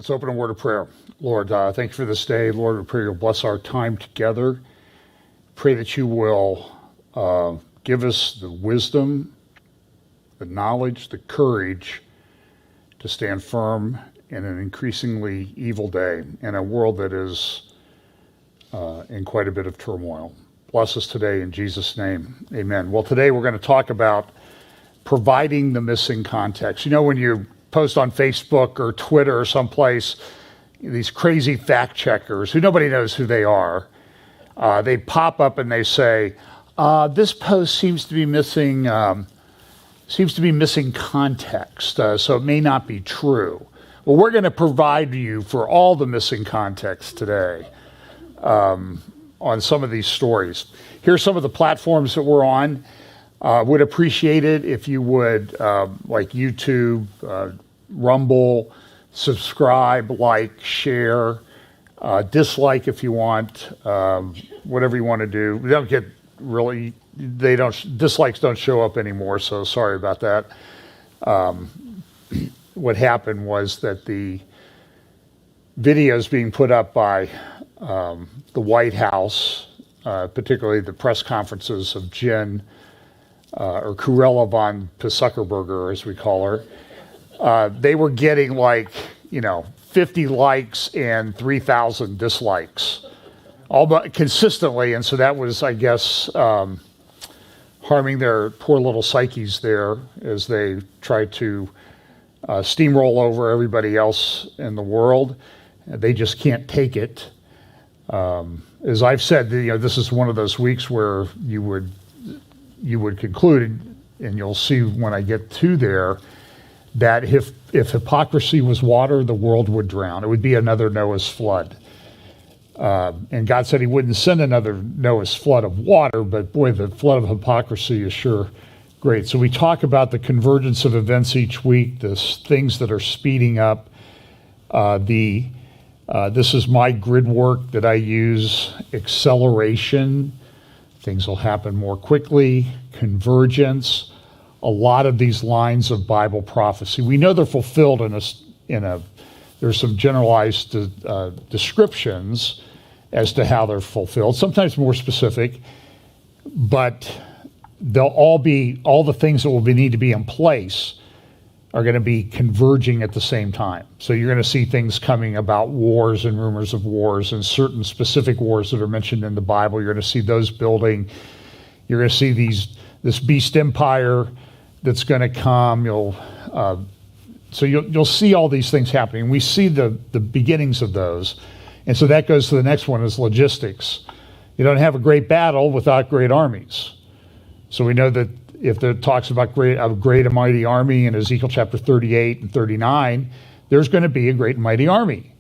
Let's open a word of prayer. Lord, thank you for this day. Lord, we pray you'll bless our time together. Pray that you will give us the wisdom, the knowledge, the courage to stand firm in an increasingly evil day in a world that is in quite a bit of turmoil. Bless us today in Jesus' name. Amen. Well, today we're going to talk about providing the missing context. You know, when you post on Facebook or Twitter or someplace, these crazy fact checkers who nobody knows who they are, they pop up and they say, this post seems to be missing context, so it may not be true. Well, we're going to provide you for all the missing context today on some of these stories. Here's some of the platforms that we're on. Would appreciate it if you would like YouTube, Rumble, subscribe, like, share, dislike if you want, whatever you want to do. We don't get really, dislikes don't show up anymore, so sorry about that. What happened was that the videos being put up by the White House, particularly the press conferences of Jen, or Kurella von Zuckerberger, as we call her, they were getting 50 likes and 3,000 dislikes, all but consistently. And so that was, I guess, harming their poor little psyches there as they tried to steamroll over everybody else in the world. They just can't take it. As I've said, this is one of those weeks where you would conclude, and you'll see when I get to there, that if hypocrisy was water, the world would drown. It would be another Noah's flood. And God said he wouldn't send another Noah's flood of water, but boy, the flood of hypocrisy is sure great. So we talk about the convergence of events each week, the things that are speeding up. This is my grid work that I use, acceleration. Things will happen more quickly, convergence, a lot of these lines of Bible prophecy. We know they're fulfilled there's some generalized descriptions as to how they're fulfilled, sometimes more specific, but they'll all the things that will need to be in place are going to be converging at the same time. So you're going to see things coming about wars and rumors of wars and certain specific wars that are mentioned in the Bible. You're going to see those building. You're going to see this beast empire that's going to come. You'll see all these things happening. We see the beginnings of those. And so that goes to the next one, is logistics. You don't have a great battle without great armies. So we know that if it talks about a great and mighty army in Ezekiel chapter 38 and 39, there's going to be a great and mighty army.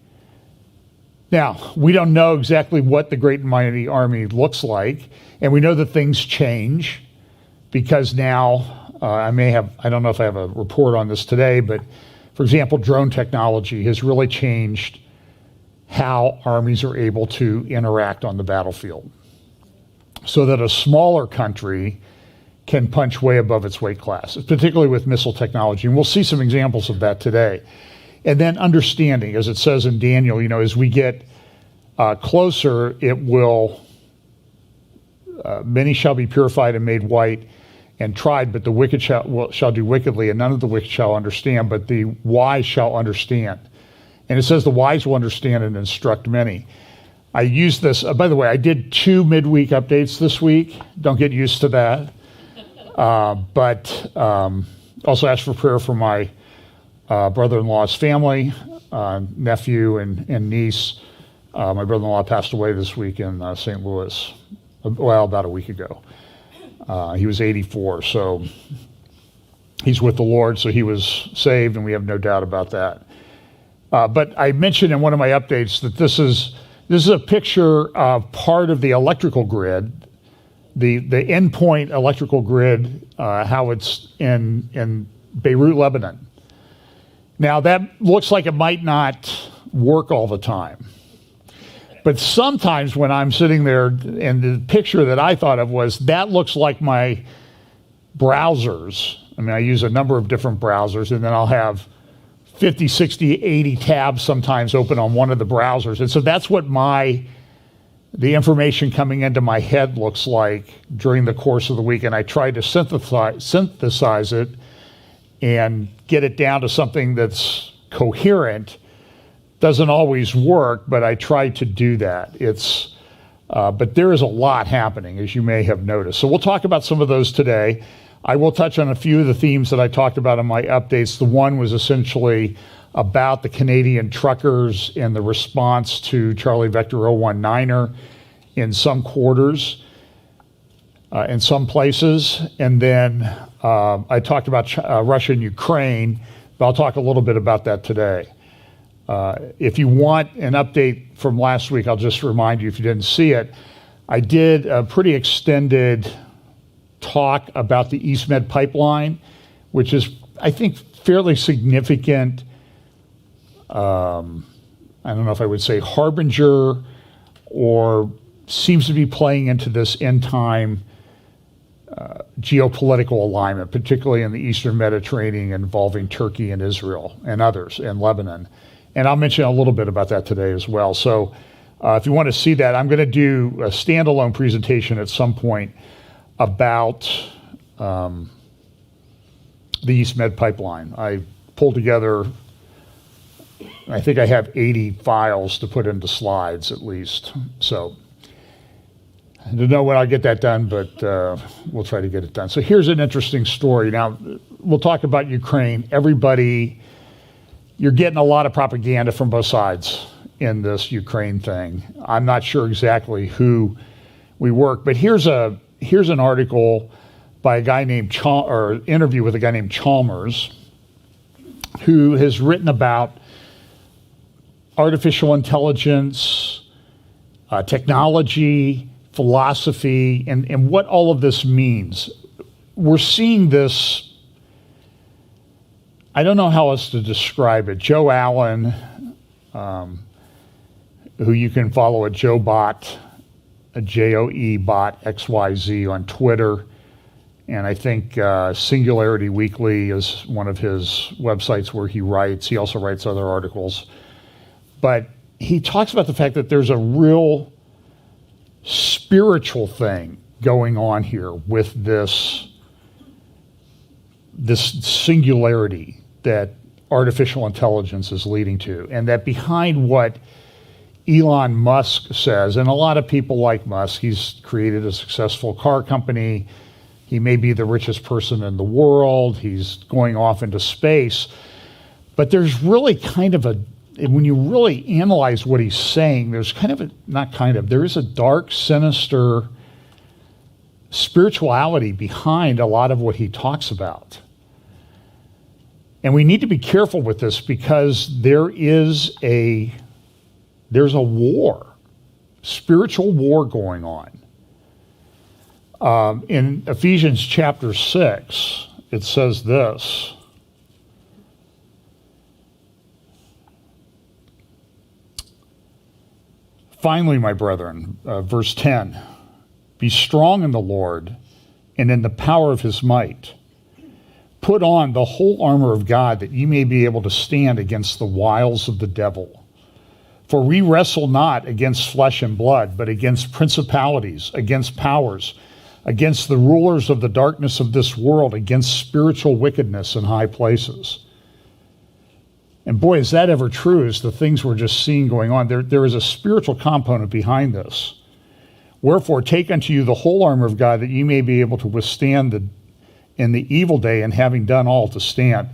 Now, we don't know exactly what the great and mighty army looks like, and we know that things change because now, I don't know if I have a report on this today, but for example, drone technology has really changed how armies are able to interact on the battlefield, so that a smaller country can punch way above its weight class, particularly with missile technology. And we'll see some examples of that today. And then understanding, as it says in Daniel, as we get closer, it will, many shall be purified and made white and tried, but the wicked shall do wickedly, and none of the wicked shall understand, but the wise shall understand. And it says the wise will understand and instruct many. I use this, by the way, I did 2 midweek updates this week. Don't get used to that. But also ask for prayer for my brother-in-law's family, nephew and niece. My brother-in-law passed away this week in St. Louis, about a week ago. He was 84, so he's with the Lord, so he was saved, and we have no doubt about that. But I mentioned in one of my updates that this is a picture of part of the electrical grid, the endpoint electrical grid, how it's in Beirut, Lebanon. Now that looks like it might not work all the time. But sometimes when I'm sitting there, and the picture that I thought of was, that looks like my browsers. I use a number of different browsers, and then I'll have 50, 60, 80 tabs sometimes open on one of the browsers. And so that's what the information coming into my head looks like during the course of the week. And I try to synthesize it and get it down to something that's coherent. Doesn't always work, but I try to do that. But there is a lot happening, as you may have noticed. So we'll talk about some of those today. I will touch on a few of the themes that I talked about in my updates. The one was essentially about the Canadian truckers and the response to Charlie Vector 019er in some quarters, in some places. And then I talked about Russia and Ukraine, but I'll talk a little bit about that today. If you want an update from last week, I'll just remind you if you didn't see it, I did a pretty extended talk about the East Med pipeline, which is, I think, fairly significant. I don't know if I would say harbinger, or seems to be playing into this end time geopolitical alignment, particularly in the Eastern Mediterranean involving Turkey and Israel and others, and Lebanon. And I'll mention a little bit about that today as well. So if you want to see that, I'm going to do a standalone presentation at some point about the East Med pipeline. I pulled together, I think I have 80 files to put into slides at least. So I don't know when I'll get that done, but we'll try to get it done. So here's an interesting story. Now, we'll talk about Ukraine. Everybody, you're getting a lot of propaganda from both sides in this Ukraine thing. I'm not sure exactly who we work, but here's an article by a guy named or interview with a guy named Chalmers, who has written about artificial intelligence, technology, philosophy, and what all of this means. We're seeing this, I don't know how else to describe it. Joe Allen, who you can follow at JoeBot, a JoeBot XYZ on Twitter. And I think Singularity Weekly is one of his websites where he writes. He also writes other articles. But he talks about the fact that there's a real spiritual thing going on here with this singularity that artificial intelligence is leading to. And that behind what Elon Musk says, and a lot of people like Musk, he's created a successful car company. He may be the richest person in the world. He's going off into space. But there's really when you really analyze what he's saying, there's there is a dark, sinister spirituality behind a lot of what he talks about. And we need to be careful with this because there's a war, spiritual war going on. In Ephesians chapter 6, it says this. Finally, my brethren, verse 10, be strong in the Lord and in the power of his might. Put on the whole armor of God that ye may be able to stand against the wiles of the devil. For we wrestle not against flesh and blood, but against principalities, against powers, against the rulers of the darkness of this world, against spiritual wickedness in high places. And boy, is that ever true, is the things we're just seeing going on. There is a spiritual component behind this. Wherefore, take unto you the whole armor of God that ye may be able to withstand in the evil day, and having done all to stand.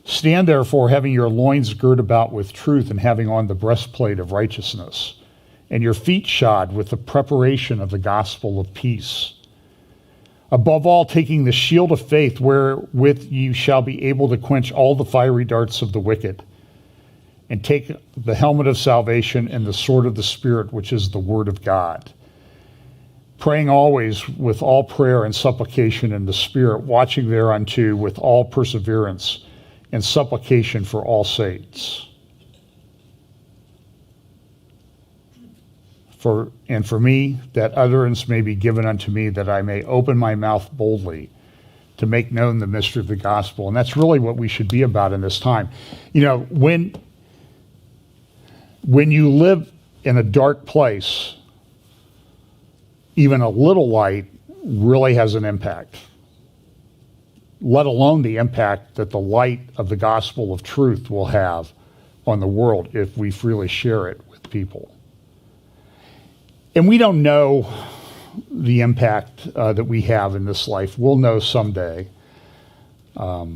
Stand therefore, having your loins girt about with truth, and having on the breastplate of righteousness, and your feet shod with the preparation of the gospel of peace. Above all, taking the shield of faith, wherewith you shall be able to quench all the fiery darts of the wicked, and take the helmet of salvation and the sword of the Spirit, which is the word of God. Praying always with all prayer and supplication in the Spirit, watching thereunto with all perseverance and supplication for all saints. For me, that utterance may be given unto me, that I may open my mouth boldly to make known the mystery of the gospel. And that's really what we should be about in this time. You know, when you live in a dark place, even a little light really has an impact, let alone the impact that the light of the gospel of truth will have on the world if we freely share it with people. And we don't know the impact that we have in this life. We'll know someday. We'll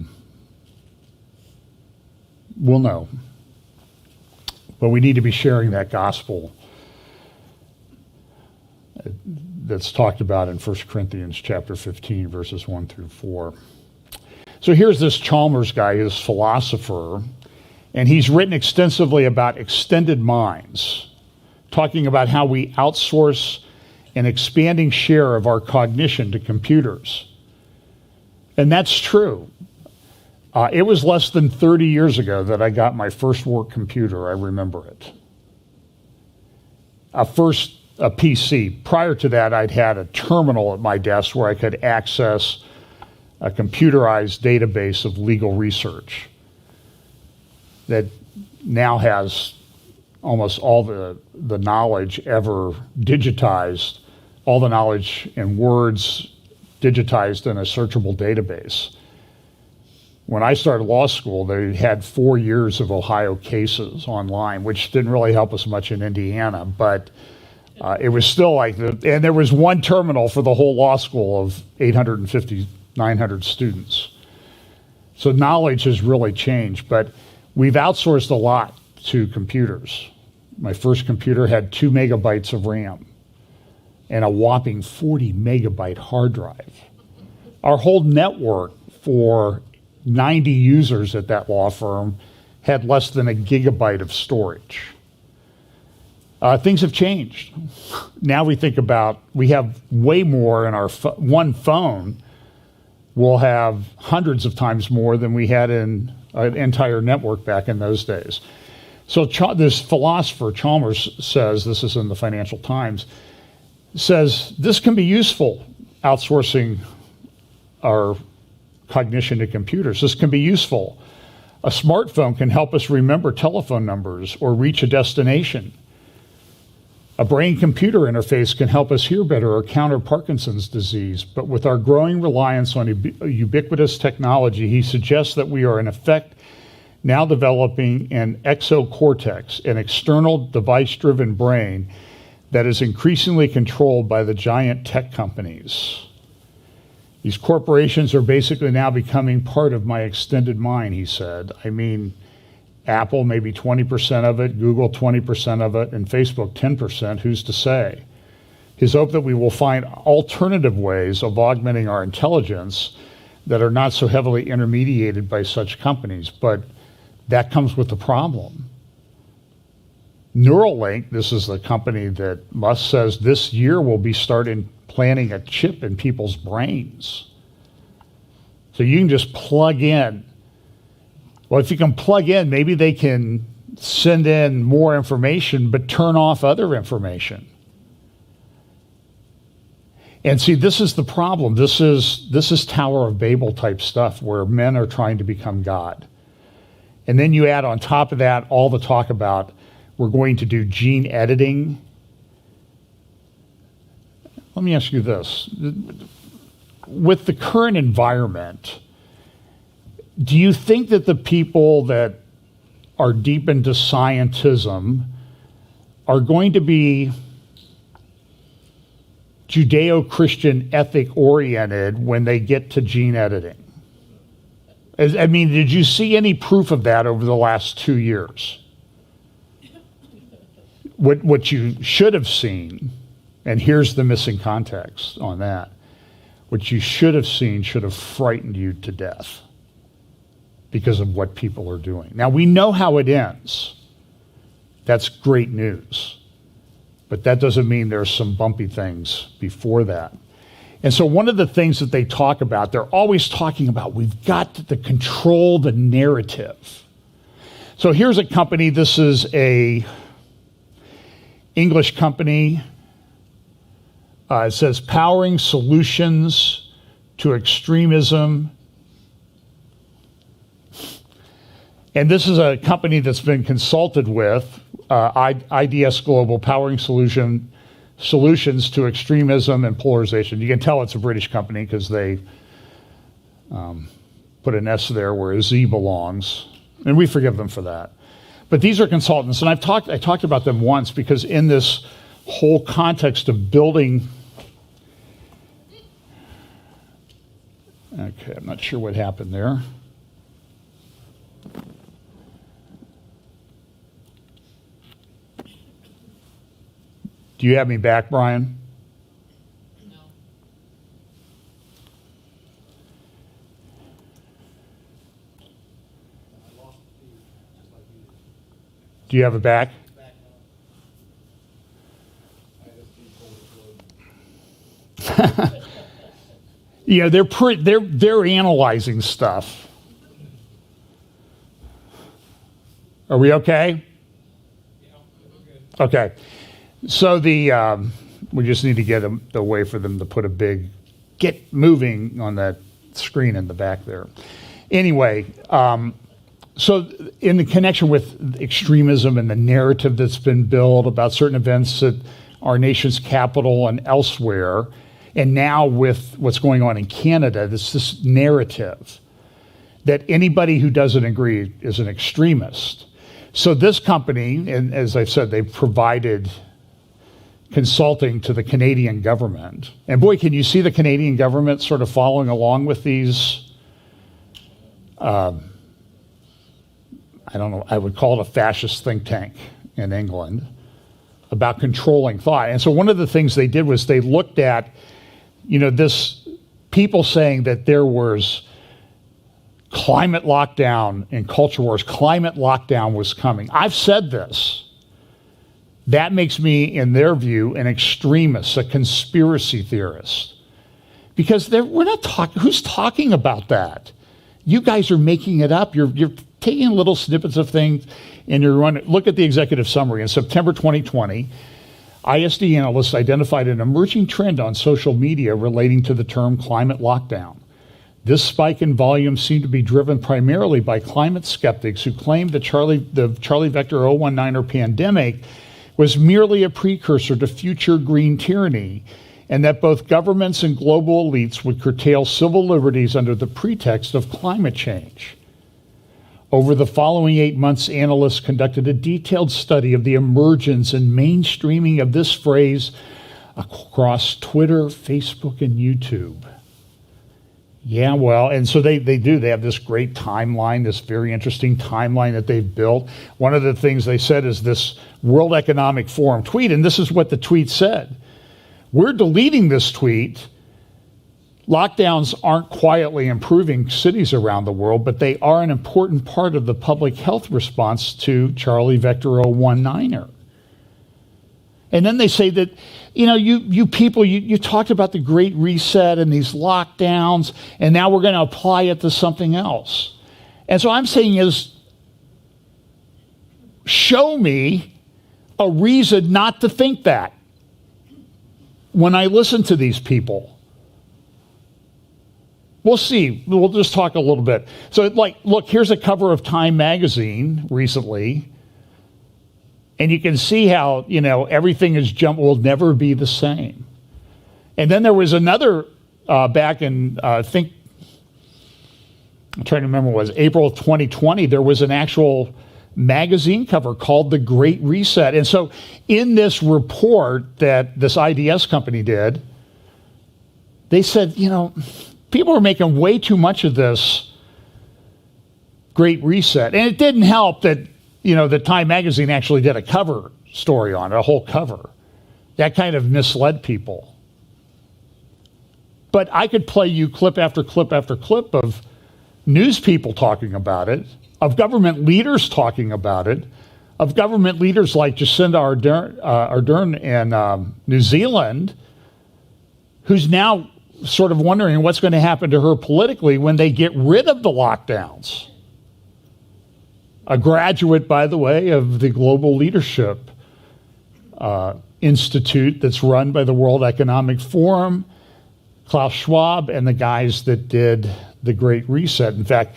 know. But we need to be sharing that gospel that's talked about in 1 Corinthians chapter 15, verses 1 through 4. So here's this Chalmers guy, his philosopher, and he's written extensively about extended minds, talking about how we outsource an expanding share of our cognition to computers. And that's true. It was less than 30 years ago that I got my first work computer. I remember it. A PC. Prior to that, I'd had a terminal at my desk where I could access a computerized database of legal research that now has almost all the knowledge ever digitized, all the knowledge in words digitized in a searchable database. When I started law school, they had 4 years of Ohio cases online, which didn't really help us much in Indiana, but it was still like, and there was one terminal for the whole law school of 850, 900 students. So knowledge has really changed, but we've outsourced a lot to computers. My first computer had 2 megabytes of RAM and a whopping 40 megabyte hard drive. Our whole network for 90 users at that law firm had less than a gigabyte of storage. Things have changed. Now we think about, we have way more in our one phone. We'll have hundreds of times more than we had in an entire network back in those days. So this philosopher, Chalmers, says, this is in the Financial Times, says this can be useful, outsourcing our cognition to computers. This can be useful. A smartphone can help us remember telephone numbers or reach a destination. A brain-computer interface can help us hear better or counter Parkinson's disease. But with our growing reliance on ubiquitous technology, he suggests that we are in effect now developing an exocortex, an external device-driven brain that is increasingly controlled by the giant tech companies. These corporations are basically now becoming part of my extended mind, he said. I mean, Apple maybe 20% of it, Google 20% of it, and Facebook 10%, who's to say? His hope that we will find alternative ways of augmenting our intelligence that are not so heavily intermediated by such companies, but that comes with the problem. Neuralink, this is the company that Musk says this year will be starting planting a chip in people's brains. So you can just plug in. Well, if you can plug in, maybe they can send in more information, but turn off other information. And see, this is the problem. This is Tower of Babel type stuff where men are trying to become God. And then you add on top of that all the talk about we're going to do gene editing. Let me ask you this. With the current environment, do you think that the people that are deep into scientism are going to be Judeo-Christian ethic oriented when they get to gene editing? I mean, did you see any proof of that over the last 2 years? What you should have seen, and here's the missing context on that, what you should have seen should have frightened you to death because of what people are doing. Now, we know how it ends. That's great news. But that doesn't mean there's some bumpy things before that. And so one of the things that they talk about, they're always talking about, we've got to control the narrative. So here's a company, this is a English company. It says powering solutions to extremism. And this is a company that's been consulted with, IDS Global, powering solutions to extremism and polarization. You can tell it's a British company because they put an S there where a Z belongs, and we forgive them for that. But these are consultants, and I talked about them once because in this whole context of building, okay, I'm not sure what happened there. Do you have me back, Brian? No. Do you have it back? Yeah, they're analyzing stuff. Are we okay? Okay. So we just need to get a way for them to put a big "get moving" on that screen in the back there. Anyway, so in the connection with extremism and the narrative that's been built about certain events at our nation's capital and elsewhere, and now with what's going on in Canada, this narrative that anybody who doesn't agree is an extremist. So this company, and as I've said, they've provided consulting to the Canadian government. And boy, can you see the Canadian government sort of following along with these, I don't know, I would call it a fascist think tank in England about controlling thought. And so one of the things they did was they looked at, this people saying that there was climate lockdown and culture wars, climate lockdown was coming. I've said this. That makes me, in their view, an extremist, a conspiracy theorist. Because we're not talking, who's talking about that? You guys are making it up. You're taking little snippets of things and you're running. Look at the executive summary. In September 2020, ISD analysts identified an emerging trend on social media relating to the term climate lockdown. This spike in volume seemed to be driven primarily by climate skeptics who claimed the Charlie Vector 019er pandemic was merely a precursor to future green tyranny, and that both governments and global elites would curtail civil liberties under the pretext of climate change. Over the following 8 months, analysts conducted a detailed study of the emergence and mainstreaming of this phrase across Twitter, Facebook, and YouTube. Yeah, well, and so they do. They have this great timeline, this very interesting timeline that they've built. One of the things they said is this World Economic Forum tweet, and this is what the tweet said. We're deleting this tweet. Lockdowns aren't quietly improving cities around the world, but they are an important part of the public health response to Charlie Vector 019er. And then they say that, you people, you talked about the Great Reset and these lockdowns, and now we're going to apply it to something else. And so I'm saying is, show me a reason not to think that when I listen to these people. We'll see. We'll just talk a little bit. So, look, here's a cover of Time magazine recently. And you can see how, everything has jumped, will never be the same. And then there was another back in, I'm trying to remember what it was, April of 2020, there was an actual magazine cover called The Great Reset. And so in this report that this IDS company did, they said, people are making way too much of this Great Reset. And it didn't help that the Time magazine actually did a cover story on it, a whole cover. That kind of misled people. But I could play you clip after clip after clip of news people talking about it, of government leaders talking about it, of government leaders like Jacinda Ardern in New Zealand, who's now sort of wondering what's going to happen to her politically when they get rid of the lockdowns. A graduate, by the way, of the Global Leadership Institute that's run by the World Economic Forum, Klaus Schwab and the guys that did the Great Reset. In fact,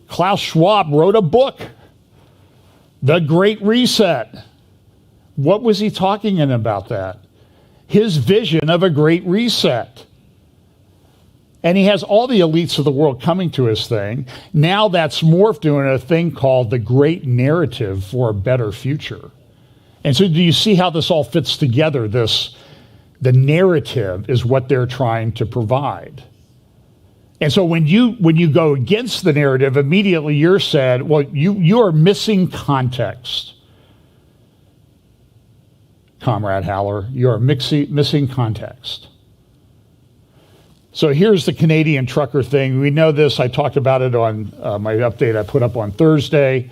Klaus Schwab wrote a book, The Great Reset. What was he talking about that? His vision of a Great Reset. And he has all the elites of the world coming to his thing. Now that's morphed into a thing called the Great Narrative for a Better Future. And so do you see how this all fits together? The narrative is what they're trying to provide. And so when you go against the narrative, immediately you're said, well, you are missing context. Comrade Haller, you are missing context. So here's the Canadian trucker thing. We know this. I talked about it on my update I put up on Thursday.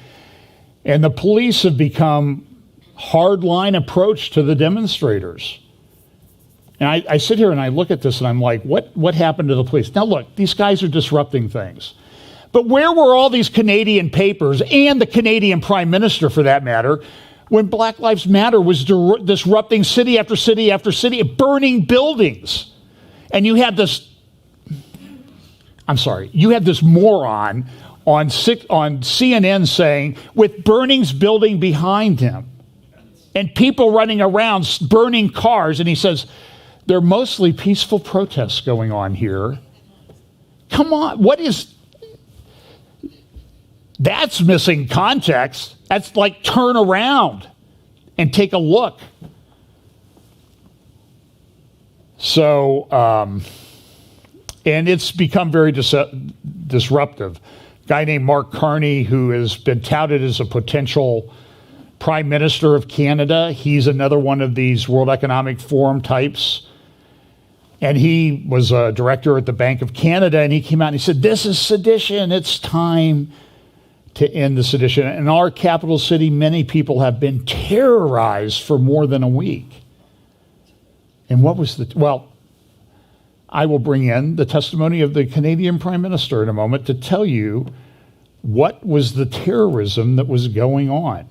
And the police have become hardline approach to the demonstrators. And I sit here and I look at this and I'm like, what happened to the police? Now look, these guys are disrupting things. But where were all these Canadian papers and the Canadian Prime Minister, for that matter, when Black Lives Matter was disrupting city after city after city, burning buildings? And you had this moron on CNN saying, with Burnings building behind him and people running around burning cars, and he says, they're mostly peaceful protests going on here. Come on, that's missing context. That's like turn around and take a look. So, and it's become very disruptive. A guy named Mark Carney, who has been touted as a potential Prime Minister of Canada, he's another one of these World Economic Forum types. And he was a director at the Bank of Canada, and he came out and he said, this is sedition. It's time to end the sedition. In our capital city, many people have been terrorized for more than a week. And what was I will bring in the testimony of the Canadian Prime Minister in a moment to tell you what was the terrorism that was going on.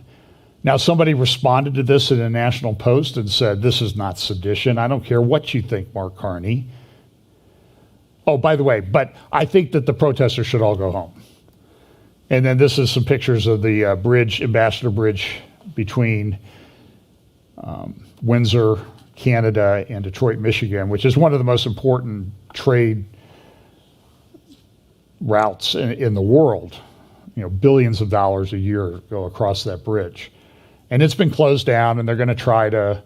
Now, somebody responded to this in a National Post and said, this is not sedition. I don't care what you think, Mark Carney. Oh, by the way, but I think that the protesters should all go home. And then this is some pictures of the bridge, Ambassador Bridge, between Windsor, Canada, and Detroit, Michigan, which is one of the most important trade routes in the world. You know, billions of dollars a year go across that bridge. And it's been closed down, and they're going to try to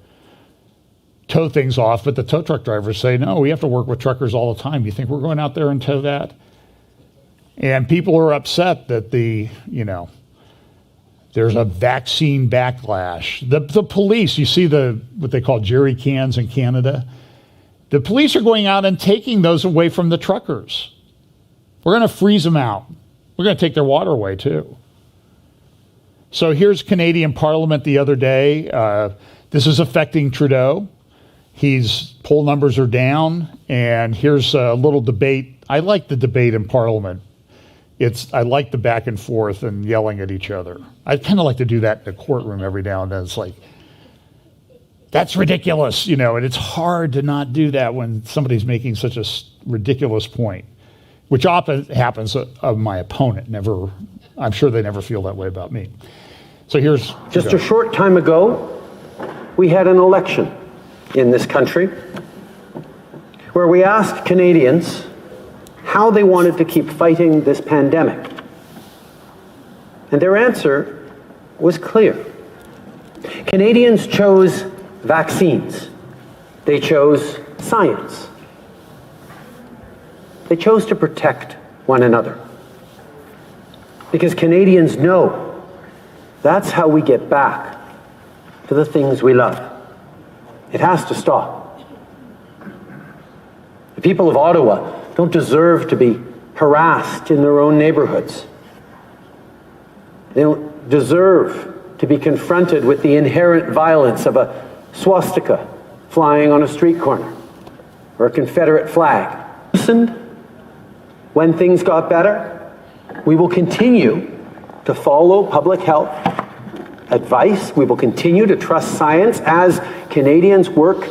tow things off. But the tow truck drivers say, no, we have to work with truckers all the time. You think we're going out there and tow that? And people are upset that there's a vaccine backlash. The police, you see what they call jerry cans in Canada. The police are going out and taking those away from the truckers. We're going to freeze them out. We're going to take their water away too. So here's Canadian Parliament the other day. This is affecting Trudeau. His poll numbers are down, and here's a little debate. I like the debate in Parliament. I like the back and forth and yelling at each other. I kind of like to do that in the courtroom every now and then. It's like, that's ridiculous, and it's hard to not do that when somebody's making such a ridiculous point, which often happens of my opponent. I'm sure they never feel that way about me. So here's just a short time ago, we had an election in this country where we asked Canadians how they wanted to keep fighting this pandemic. And their answer was clear. Canadians chose vaccines. They chose science. They chose to protect one another. Because Canadians know that's how we get back to the things we love. It has to stop. The people of Ottawa don't deserve to be harassed in their own neighborhoods. They don't deserve to be confronted with the inherent violence of a swastika flying on a street corner or a Confederate flag. Listened when things got better. We will continue to follow public health advice. We will continue to trust science as Canadians work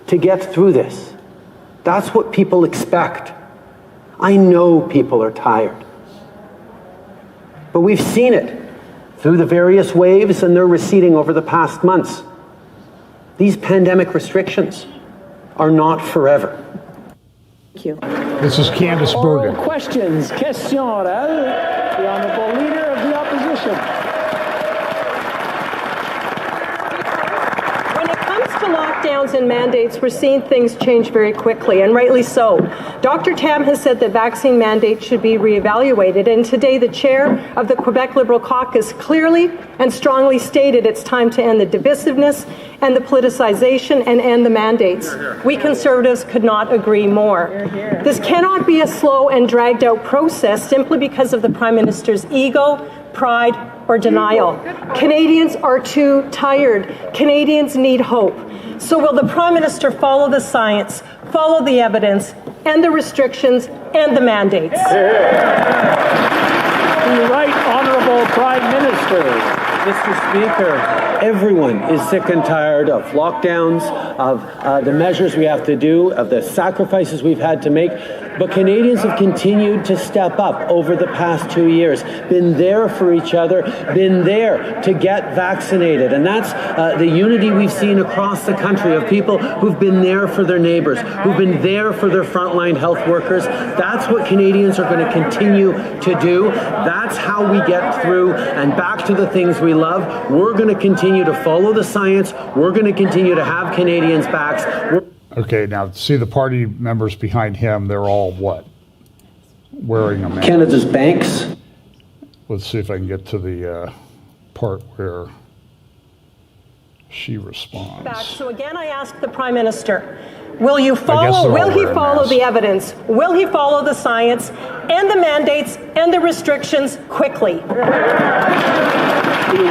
to get through this. That's what people expect. I know people are tired. But we've seen it through the various waves, and they're receding over the past months. These pandemic restrictions are not forever. Thank you. This is Candace Bergen. Oral questions. Question orale. The Honourable Leader of the Opposition. When it comes to lockdowns and mandates, we're seeing things change very quickly, and rightly so. Dr. Tam has said that vaccine mandates should be reevaluated, and today the chair of the Quebec Liberal Caucus clearly and strongly stated it's time to end the divisiveness and the politicization and end the mandates. We Conservatives could not agree more. This cannot be a slow and dragged out process simply because of the Prime Minister's ego, pride, or denial. Canadians are too tired. Canadians need hope. So will the Prime Minister follow the science, follow the evidence, and the restrictions and the mandates? The Right Honourable Prime Minister. Mr. Speaker, everyone is sick and tired of lockdowns, of the measures we have to do, of the sacrifices we've had to make. But Canadians have continued to step up over the past 2 years, been there for each other, been there to get vaccinated. And that's the unity we've seen across the country of people who've been there for their neighbours, who've been there for their frontline health workers. That's what Canadians are going to continue to do. That's how we get through and back to the things we love. We're going to continue to follow the science. We're going to continue to have Canadians' backs. Okay, now see the party members behind him, they're all what? Wearing a mask. Canada's banks. Let's see if I can get to the part where she responds. So again, I ask the Prime Minister, will he follow masks. the evidence? Will he follow the science and the mandates and the restrictions quickly? The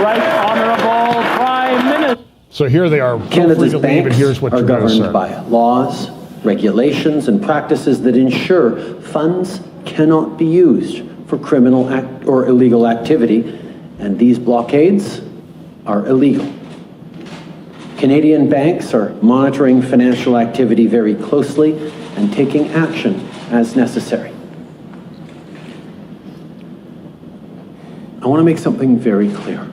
Right Honourable Prime Minister. So here they are. Canada's and banks here's what are Trudeau governed said. by laws, regulations, and practices that ensure funds cannot be used for criminal act or illegal activity, and these blockades are illegal. Canadian banks are monitoring financial activity very closely and taking action as necessary. I want to make something very clear.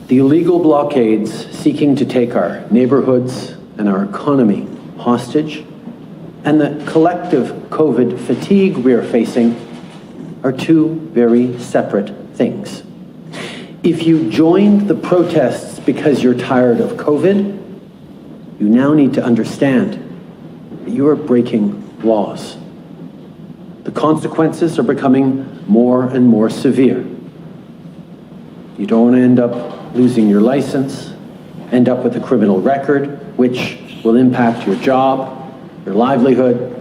The illegal blockades seeking to take our neighborhoods and our economy hostage, and the collective COVID fatigue we are facing are two very separate things. If you joined the protests because you're tired of COVID, you now need to understand that you are breaking laws. The consequences are becoming more and more severe. You don't want to end up losing your license, end up with a criminal record, which will impact your job, your livelihood,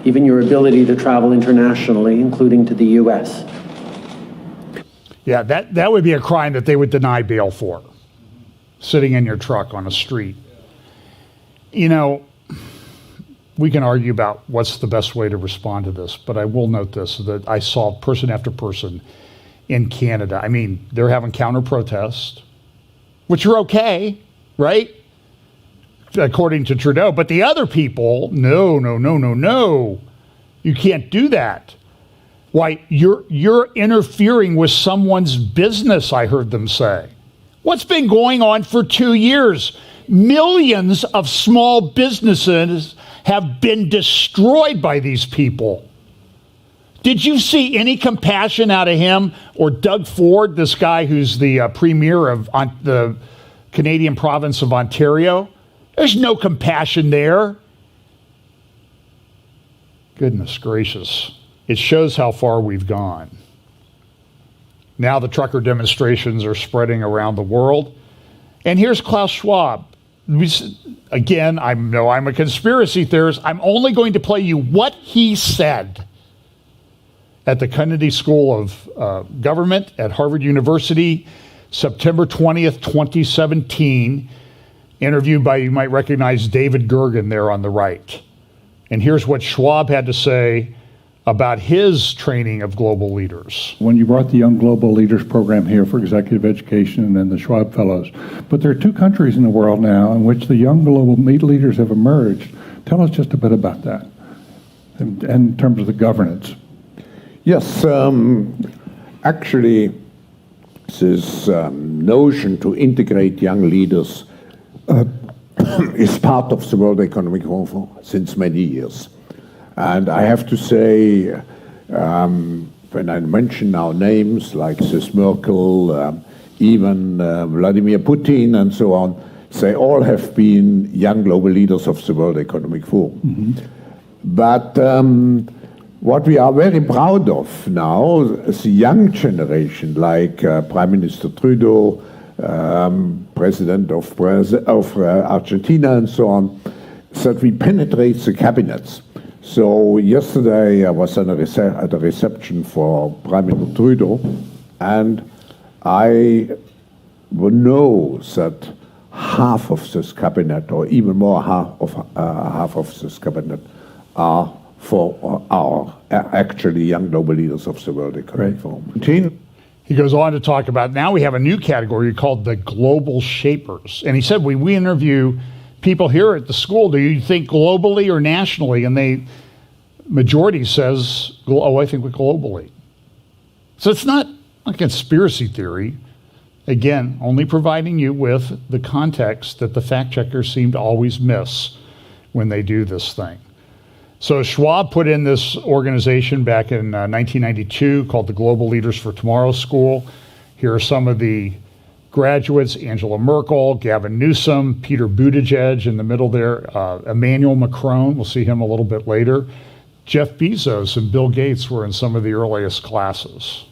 even your ability to travel internationally, including to the U.S. Yeah, that would be a crime that they would deny bail for, sitting in your truck on a street. You know, we can argue about what's the best way to respond to this, but I will note this, that I saw person after person in Canada. I mean, they're having counter protests, which are okay, right? According to Trudeau. But the other people, no. You can't do that. Why, you're interfering with someone's business, I heard them say. What's been going on for 2 years? Millions of small businesses have been destroyed by these people. Did you see any compassion out of him or Doug Ford, this guy who's the premier of the Canadian province of Ontario? There's no compassion there. Goodness gracious. It shows how far we've gone. Now the trucker demonstrations are spreading around the world. And here's Klaus Schwab. Again, I know I'm a conspiracy theorist. I'm only going to play you what he said at the Kennedy School of Government at Harvard University, September 20th, 2017, interviewed by, you might recognize David Gergen there on the right. And here's what Schwab had to say about his training of global leaders. When you brought the Young Global Leaders Program here for executive education and then the Schwab Fellows. But there are two countries in the world now in which the young global leaders have emerged Tell us just a bit about that, in terms of the governance. Yes, actually, this notion to integrate young leaders is part of the World Economic Forum since many years. And I have to say, when I mention now names like this Merkel, even Vladimir Putin and so on, they all have been young global leaders of the World Economic Forum. Mm-hmm. But what we are very proud of now is the young generation, like Prime Minister Trudeau, President of Argentina and so on, that we penetrate the cabinets. So yesterday I was at a reception for Prime Minister Trudeau, and I know that half of this cabinet, or even more half of this cabinet, are for our actually young global leaders of the World Economic Forum. He goes on to talk about, now we have a new category called the global shapers. And he said, we interview people here at the school, do you think globally or nationally? And majority says, I think globally. So it's not a conspiracy theory. Again, only providing you with the context that the fact checkers seem to always miss when they do this thing. So Schwab put in this organization back in 1992 called the Global Leaders for Tomorrow School. Here are some of the graduates: Angela Merkel, Gavin Newsom, Peter Buttigieg in the middle there, Emmanuel Macron, we'll see him a little bit later. Jeff Bezos and Bill Gates were in some of the earliest classes.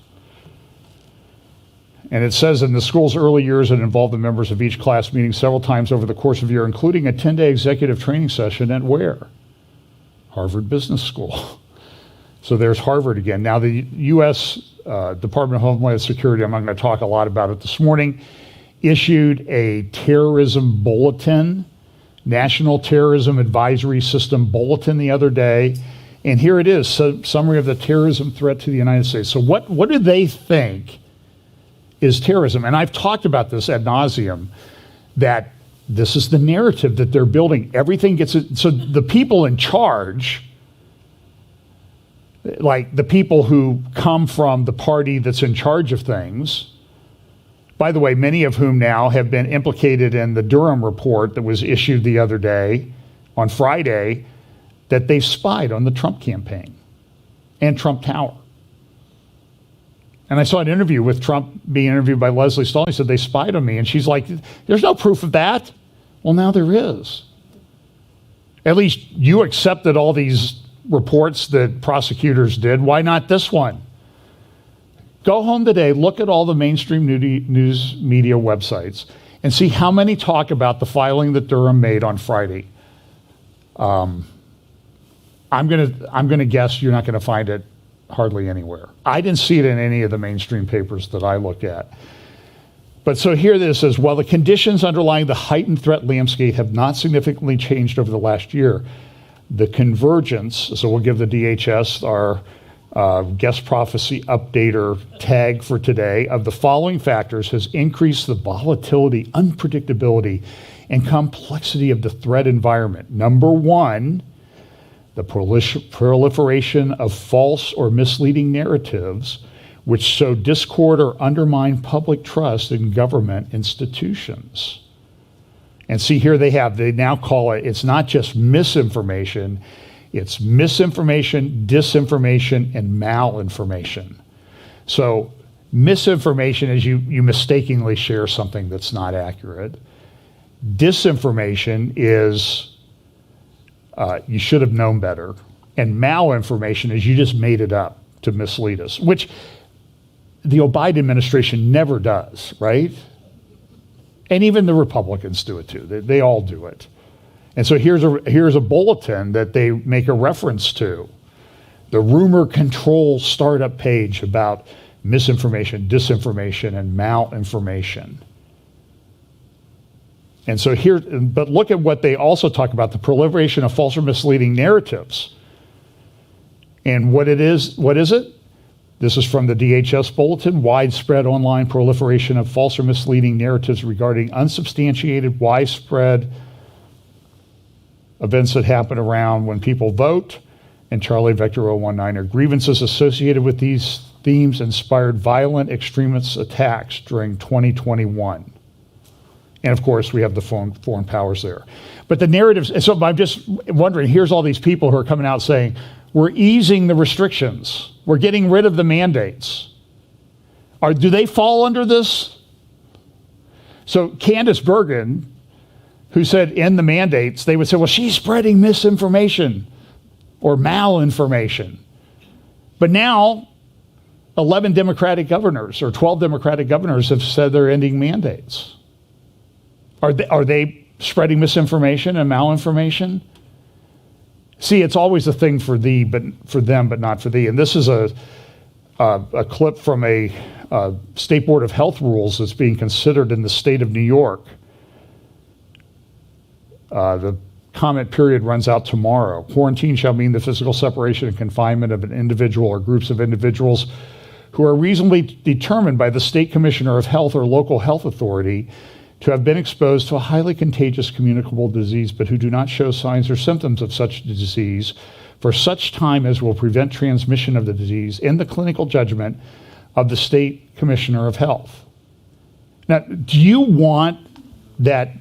And it says in the school's early years, it involved the members of each class meeting several times over the course of a year, including a 10-day executive training session at where? Harvard Business School. So there's Harvard again. Now the U.S. Department of Homeland Security, I'm not going to talk a lot about it this morning, issued a terrorism bulletin, National Terrorism Advisory System bulletin the other day. And here it is, summary of the terrorism threat to the United States. So what do they think is terrorism? And I've talked about this ad nauseum, that this is the narrative that they're building. Everything gets it. So the people in charge, like the people who come from the party that's in charge of things, by the way, many of whom now have been implicated in the Durham report that was issued the other day, on Friday, that they spied on the Trump campaign and Trump Tower. And I saw an interview with Trump being interviewed by Leslie Stahl. He said, they spied on me. And she's like, there's no proof of that. Well, now there is. At least you accepted all these reports that prosecutors did. Why not this one? Go home today, look at all the mainstream news media websites, and see how many talk about the filing that Durham made on Friday. I'm gonna guess you're not gonna find it hardly anywhere. I didn't see it in any of the mainstream papers that I looked at. But so here this says, while the conditions underlying the heightened threat landscape have not significantly changed over the last year, the convergence, so we'll give the DHS our guest prophecy updater tag for today, of the following factors has increased the volatility, unpredictability, and complexity of the threat environment. Number one, the proliferation of false or misleading narratives which sow discord or undermine public trust in government institutions. And see, here they now call it, it's not just misinformation, it's misinformation, disinformation, and malinformation. So misinformation is you mistakenly share something that's not accurate. Disinformation is you should have known better. And malinformation is you just made it up to mislead us, which the Biden administration never does, right? And even the Republicans do it too. They all do it. And so here's a bulletin that they make a reference to. The rumor control startup page about misinformation, disinformation, and malinformation. And so here, but look at what they also talk about, the proliferation of false or misleading narratives. And what is it? This is from the DHS Bulletin, widespread online proliferation of false or misleading narratives regarding unsubstantiated, widespread events that happen around when people vote, and Charlie Vector 019 are grievances associated with these themes inspired violent extremist attacks during 2021. And of course, we have the foreign powers there. But the narratives, so I'm just wondering, here's all these people who are coming out saying, we're easing the restrictions. We're getting rid of the mandates. Do they fall under this? So Candace Bergen, who said end the mandates, they would say, well, she's spreading misinformation or malinformation. But now 11 Democratic governors or 12 Democratic governors have said they're ending mandates. Are they spreading misinformation and malinformation? See, it's always a thing for them, but not for thee. And this is a clip from a State Board of Health rules that's being considered in the state of New York. The comment period runs out tomorrow. Quarantine shall mean the physical separation and confinement of an individual or groups of individuals who are reasonably determined by the state commissioner of health or local health authority to have been exposed to a highly contagious communicable disease, but who do not show signs or symptoms of such disease for such time as will prevent transmission of the disease in the clinical judgment of the state commissioner of health. Now, do you want that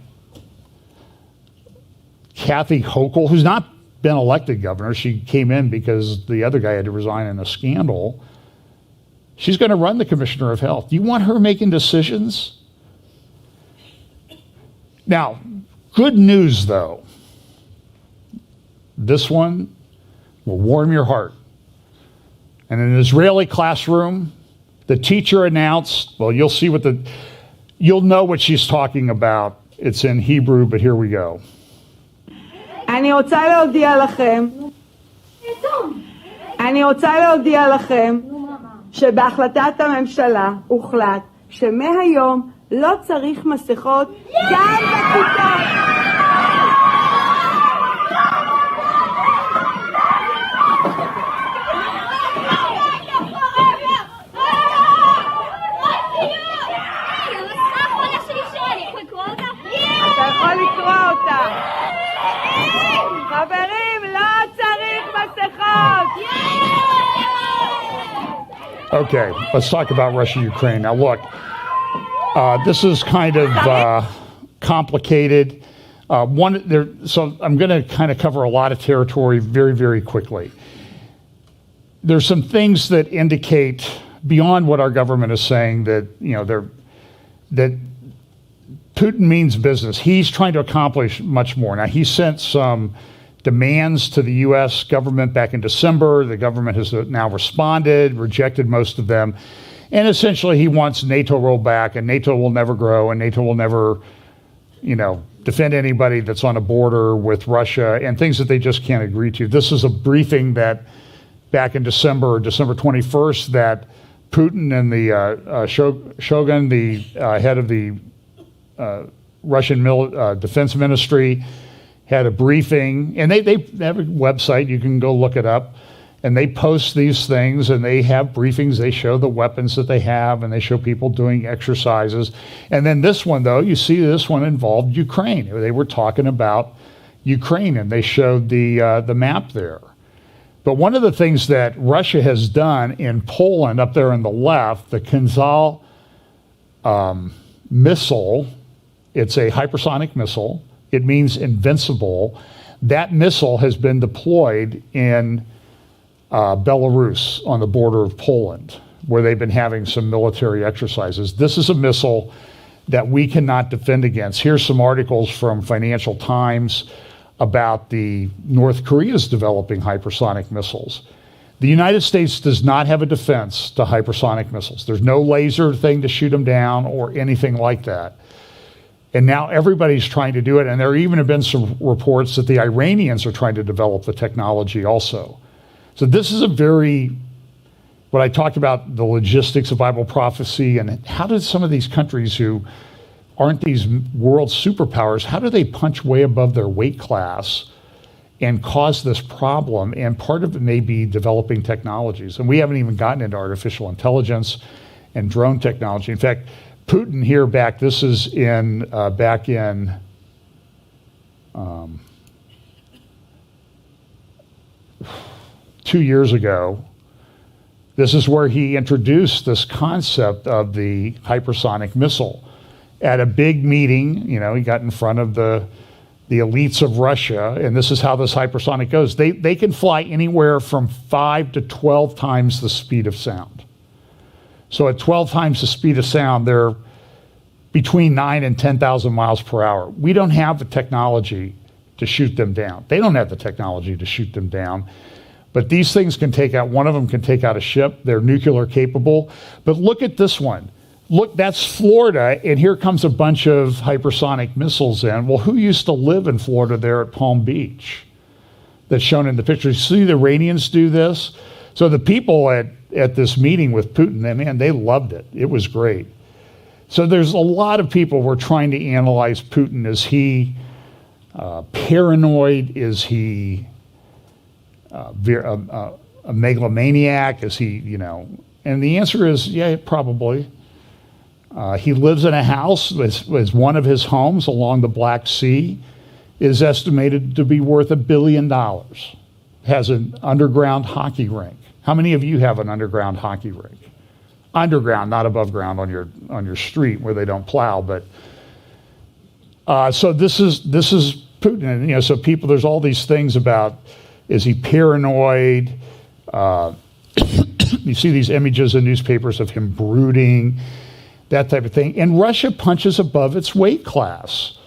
Kathy Hochul, who's not been elected governor, she came in because the other guy had to resign in a scandal, she's going to run the commissioner of health. Do you want her making decisions? Now, good news though. This one will warm your heart. In an Israeli classroom, the teacher announced, well, you'll know what she's talking about. It's in Hebrew, but here we go. אני רוצה להודיע לכם שבהחלטת הממשלה הוחלט שמהיום לא צריך מסכות גם בכיתות. אתה יכול לקרוא אותה. חברים, לא צריך מסכות. Okay, let's talk about Russia-Ukraine. Now look, this is kind of complicated. So I'm going to kind of cover a lot of territory very, very quickly. There's some things that indicate beyond what our government is saying that, that Putin means business. He's trying to accomplish much more. Now, he sent some demands to the U.S. government back in December. The government has now responded, rejected most of them. And essentially, he wants NATO rolled back, and NATO will never grow, and NATO will never, defend anybody that's on a border with Russia, and things that they just can't agree to. This is a briefing that back in December 21st, that Putin and the Shogun, the head of the Russian Defense Ministry, had a briefing, and they have a website, you can go look it up, and they post these things, and they have briefings, they show the weapons that they have, and they show people doing exercises. And then this one, though, you see this one involved Ukraine. They were talking about Ukraine, and they showed the map there. But one of the things that Russia has done in Poland, up there on the left, the Kinzhal missile, it's a hypersonic missile. It means invincible. That missile has been deployed in Belarus on the border of Poland, where they've been having some military exercises. This is a missile that we cannot defend against. Here's some articles from Financial Times about the North Korea's developing hypersonic missiles. The United States does not have a defense to hypersonic missiles. There's no laser thing to shoot them down or anything like that. And now everybody's trying to do it, and there even have been some reports that the Iranians are trying to develop the technology also. So this is what I talked about, the logistics of Bible prophecy, and how did some of these countries who aren't these world superpowers, how do they punch way above their weight class and cause this problem? And part of it may be developing technologies. And we haven't even gotten into artificial intelligence and drone technology. In fact, Putin here this is back in 2 years ago, this is where he introduced this concept of the hypersonic missile. At a big meeting, you know, he got in front of the elites of Russia, and this is how this hypersonic goes. They can fly anywhere from 5 to 12 times the speed of sound. So at 12 times the speed of sound, they're between 9 and 10,000 miles per hour. We don't have the technology to shoot them down. They don't have the technology to shoot them down. But these things can take out, one of them can take out a ship. They're nuclear capable. But look at this one. Look, that's Florida, and here comes a bunch of hypersonic missiles in. Well, who used to live in Florida there at Palm Beach? That's shown in the picture. You see the Iranians do this? So the people at this meeting with Putin, man, they loved it. It was great. So there's a lot of people who are trying to analyze Putin. Is he paranoid? Is he a megalomaniac? Is he, you know? And the answer is, yeah, probably. He lives in a house, as one of his homes along the Black Sea is estimated to be worth $1 billion. Has an underground hockey rink. How many of you have an underground hockey rink? Underground, not above ground on your street where they don't plow. But so this is Putin, and you know, so people, there's all these things about, is he paranoid? You see these images in newspapers of him brooding, that type of thing. And Russia punches above its weight class.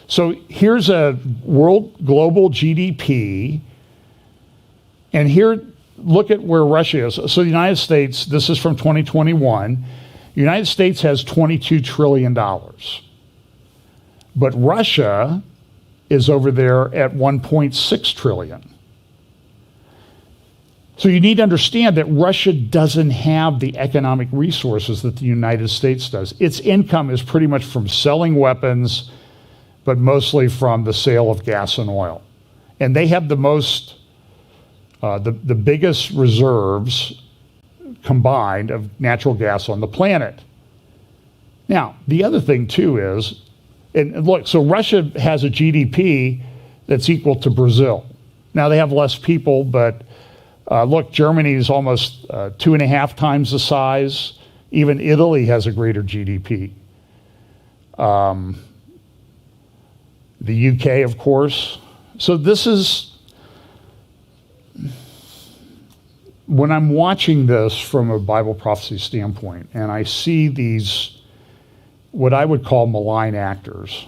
So here's a global GDP, and here, look at where Russia is. So the United States, this is from 2021, the United States has $22 trillion. But Russia is over there at 1.6 trillion. So you need to understand that Russia doesn't have the economic resources that the United States does. Its income is pretty much from selling weapons, but mostly from the sale of gas and oil. And they have the most, the biggest reserves combined of natural gas on the planet. Now, the other thing too is, and look, so Russia has a GDP that's equal to Brazil. Now they have less people, but look, Germany is almost 2.5 times the size. Even Italy has a greater GDP. The UK, of course. So this is, when I'm watching this from a Bible prophecy standpoint, and I see these, what I would call malign actors,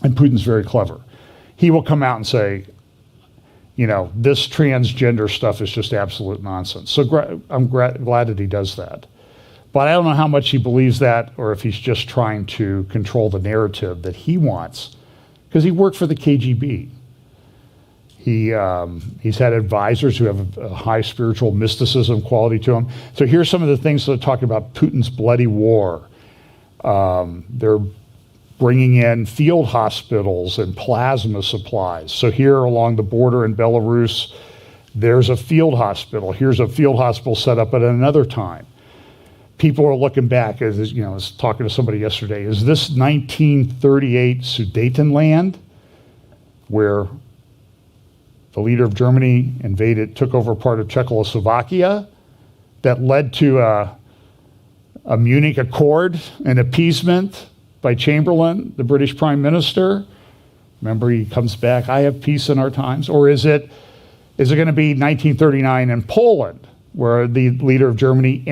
and Putin's very clever. He will come out and say, you know, this transgender stuff is just absolute nonsense. So I'm glad that he does that. But I don't know how much he believes that, or if he's just trying to control the narrative that he wants, because he worked for the KGB. He's had advisors who have a high spiritual mysticism quality to him. So here's some of the things that are talking about Putin's bloody war. They're bringing in field hospitals and plasma supplies. So here along the border in Belarus, there's a field hospital. Here's a field hospital set up at another time. People are looking back, as you know, I was talking to somebody yesterday, is this 1938 Sudetenland, where the leader of Germany took over part of Czechoslovakia, that led to a Munich Accord, an appeasement by Chamberlain, the British Prime Minister? Remember, he comes back, I have peace in our times. Or is it going to be 1939 in Poland, where the leader of Germany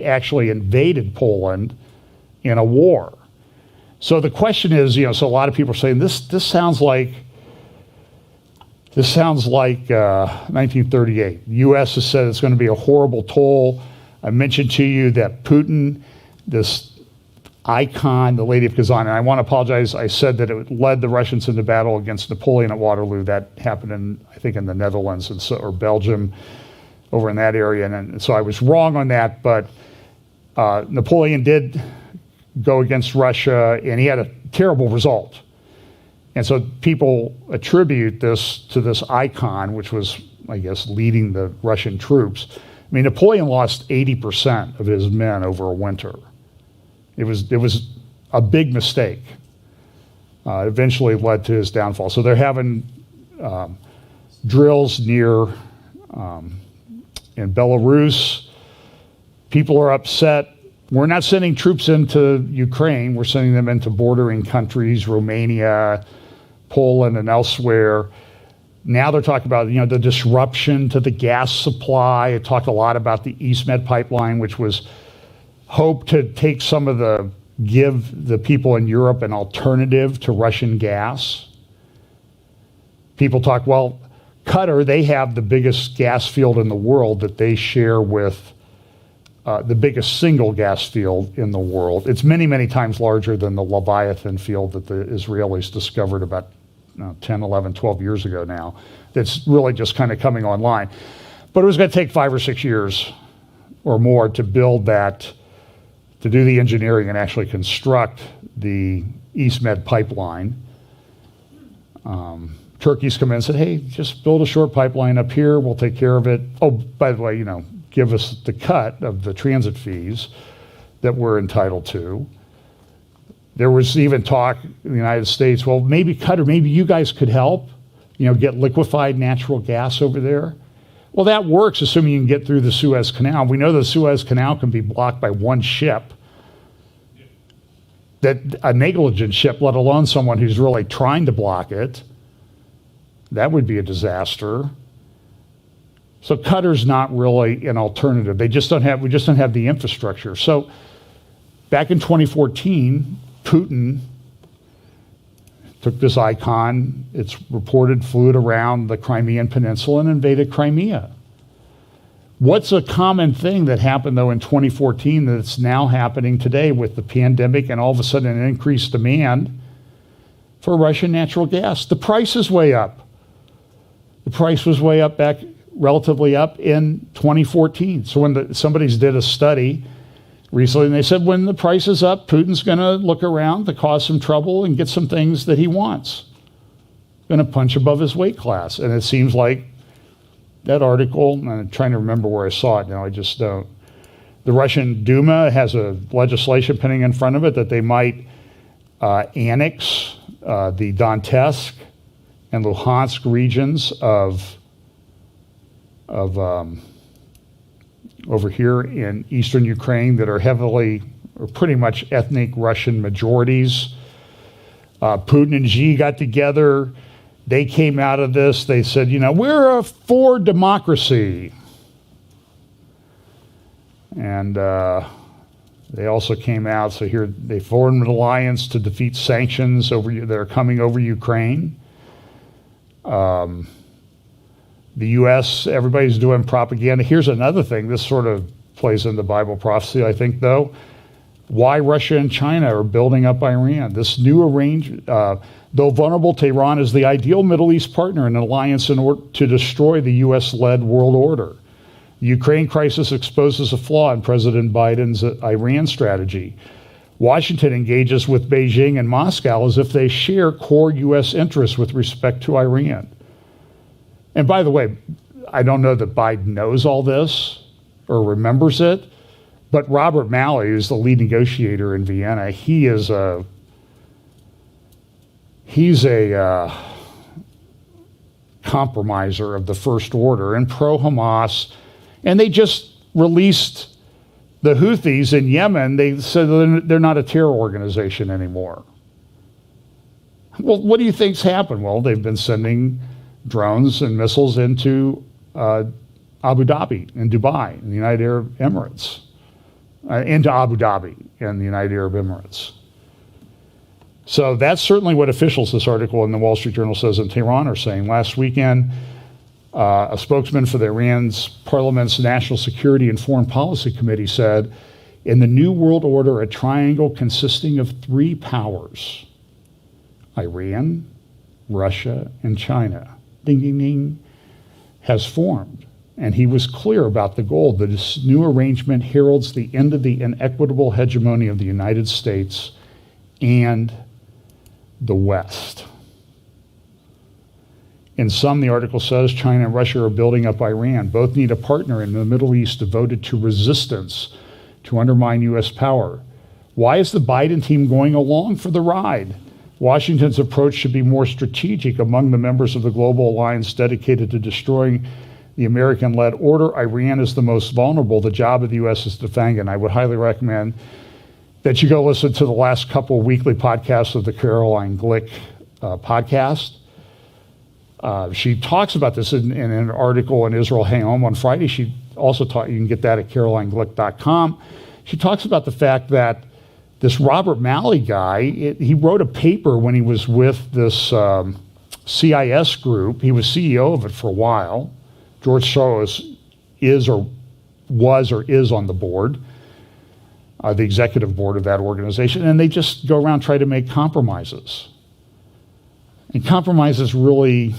actually invaded Poland in a war? So the question is, you know, so a lot of people are saying this sounds like 1938. The U.S. has said it's going to be a horrible toll. I mentioned to you that Putin, this icon, the Lady of Kazan, and I want to apologize, I said that it led the Russians into battle against Napoleon at Waterloo. That happened I think in the Netherlands or Belgium, over in that area. And so I was wrong on that, but Napoleon did go against Russia, and he had a terrible result. And so people attribute this to this icon, which was, I guess, leading the Russian troops. I mean, Napoleon lost 80% of his men over a winter. It was a big mistake. Eventually led to his downfall. So they're having drills near in Belarus. People are upset. We're not sending troops into Ukraine. We're sending them into bordering countries, Romania, Poland, and elsewhere. Now they're talking about, the disruption to the gas supply. It talked a lot about the EastMed pipeline, which was hoped to take give the people in Europe an alternative to Russian gas. People talk, well, Qatar, they have the biggest gas field in the world that they share with the biggest single gas field in the world. It's many, many times larger than the Leviathan field that the Israelis discovered about 10, 11, 12 years ago now. That's really just kind of coming online. But it was going to take 5 or 6 years or more to build that, to do the engineering and actually construct the EastMed pipeline. Turkey's come in and said, hey, just build a short pipeline up here. We'll take care of it. Oh, by the way, give us the cut of the transit fees that we're entitled to. There was even talk in the United States, well, maybe Qatar, maybe you guys could help, get liquefied natural gas over there. Well, that works, assuming you can get through the Suez Canal. We know the Suez Canal can be blocked by one ship, that a negligent ship, let alone someone who's really trying to block it. That would be a disaster. So Qatar's not really an alternative. We just don't have the infrastructure. So back in 2014, Putin took this icon, it's reported, flew it around the Crimean Peninsula and invaded Crimea. What's a common thing that happened, though, in 2014 that's now happening today with the pandemic and all of a sudden an increased demand for Russian natural gas? The price is way up. The price was way up relatively up in 2014. So when somebody's did a study recently, and they said when the price is up, Putin's going to look around to cause some trouble and get some things that he wants. Going to punch above his weight class. And it seems like that article, and I'm trying to remember where I saw it now, I just don't. The Russian Duma has a legislation pending in front of it that they might annex the Donetsk and Luhansk regions of over here in eastern Ukraine that are heavily or pretty much ethnic Russian majorities. Putin and Xi got together. They came out of this. They said, we're for democracy. And they also came out, so here they formed an alliance to defeat sanctions that are coming over Ukraine. The U.S., everybody's doing propaganda. Here's another thing. This sort of plays into Bible prophecy, I think, though. Why Russia and China are building up Iran. This new arrangement, though vulnerable, Tehran is the ideal Middle East partner in an alliance in order to destroy the U.S.-led world order. The Ukraine crisis exposes a flaw in President Biden's Iran strategy. Washington engages with Beijing and Moscow as if they share core U.S. interests with respect to Iran. And by the way, I don't know that Biden knows all this or remembers it, but Robert Malley, who's the lead negotiator in Vienna, he's a compromiser of the first order and pro-Hamas. And they just released the Houthis in Yemen. They said they're not a terror organization anymore. Well, what do you think's happened? Well, they've been sending drones and missiles into Abu Dhabi and Dubai in the United Arab Emirates, into Abu Dhabi and the United Arab Emirates. So that's certainly what officials, this article in the Wall Street Journal says in Tehran, are saying. Last weekend, a spokesman for the Iran's Parliament's National Security and Foreign Policy Committee said, in the New World Order, a triangle consisting of 3 powers, Iran, Russia, and China, ding, ding, ding, has formed. And he was clear about the goal that this new arrangement heralds the end of the inequitable hegemony of the United States and the West. In sum, the article says China and Russia are building up Iran. Both need a partner in the Middle East devoted to resistance to undermine U.S. power. Why is the Biden team going along for the ride? Washington's approach should be more strategic among the members of the global alliance dedicated to destroying the American-led order. Iran is the most vulnerable. The job of the U.S. is to defend it. And I would highly recommend that you go listen to the last couple of weekly podcasts of the Caroline Glick podcast. She talks about this in an article in Israel Hang Home on Friday. She also taught, you can get that at carolineglick.com. She talks about the fact that this Robert Malley guy, he wrote a paper when he was with this CIS group. He was CEO of it for a while. George Soros is or is on the board, the executive board of that organization, and they just go around try to make compromises. And compromises really,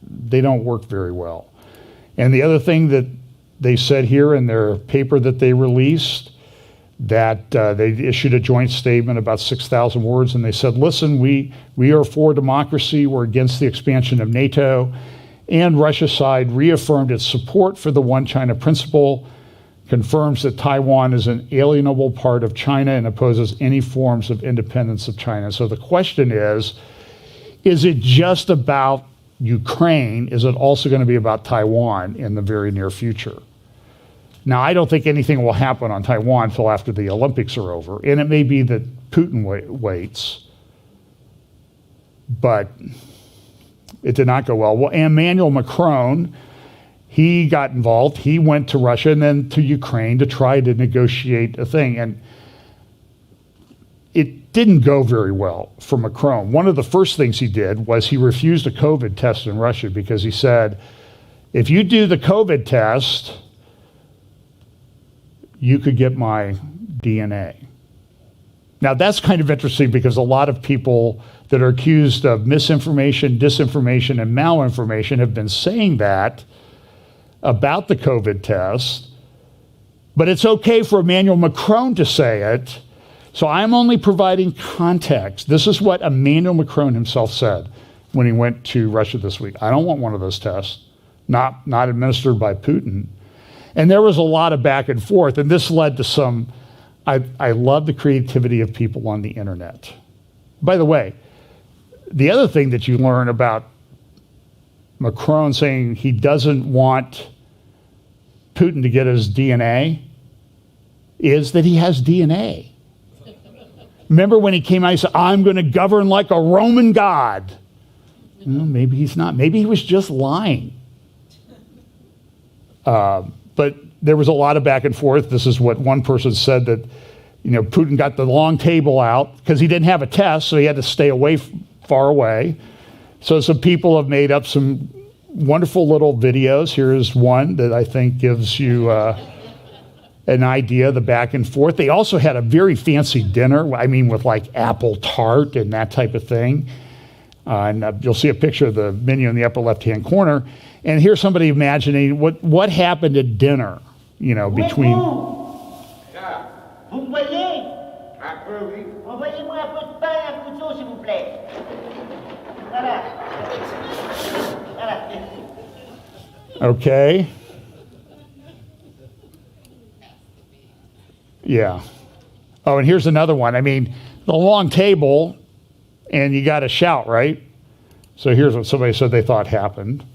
they don't work very well. And the other thing that they said here in their paper that they released, that they issued a joint statement about 6,000 words, and they said, listen, we are for democracy, we're against the expansion of NATO, and Russia's side reaffirmed its support for the One China principle, confirms that Taiwan is an alienable part of China and opposes any forms of independence of China. So the question is it just about Ukraine? Is it also going to be about Taiwan in the very near future? Now, I don't think anything will happen on Taiwan until after the Olympics are over, and it may be that Putin waits, but it did not go well. Well, Emmanuel Macron, he got involved. He went to Russia and then to Ukraine to try to negotiate a thing, and it didn't go very well for Macron. One of the first things he did was he refused a COVID test in Russia because he said, if you do the COVID test, you could get my DNA. Now, that's kind of interesting because a lot of people that are accused of misinformation, disinformation, and malinformation have been saying that about the COVID test, but it's okay for Emmanuel Macron to say it. So I'm only providing context. This is what Emmanuel Macron himself said when he went to Russia this week. I don't want one of those tests, not administered by Putin. And there was a lot of back and forth, and this led to some, I love the creativity of people on the internet. By the way, the other thing that you learn about Macron saying he doesn't want Putin to get his DNA is that he has DNA. Remember when he came out, he said, I'm going to govern like a Roman god. Well, maybe he's not. Maybe he was just lying. But there was a lot of back and forth. This is what one person said, that Putin got the long table out because he didn't have a test, so he had to stay far away. So some people have made up some wonderful little videos. Here's one that I think gives you an idea of the back and forth. They also had a very fancy dinner, with like apple tart and that type of thing. And you'll see a picture of the menu in the upper left-hand corner. And here's somebody imagining what happened at dinner, between... Vous me voyez? Un peu, oui. Envoyez-moi un peu de pain et un couteau, s'il vous plaît. Voilà. Voilà. Okay. Yeah. Oh, and here's another one. The long table, and you got to shout, right? So here's what somebody said they thought happened.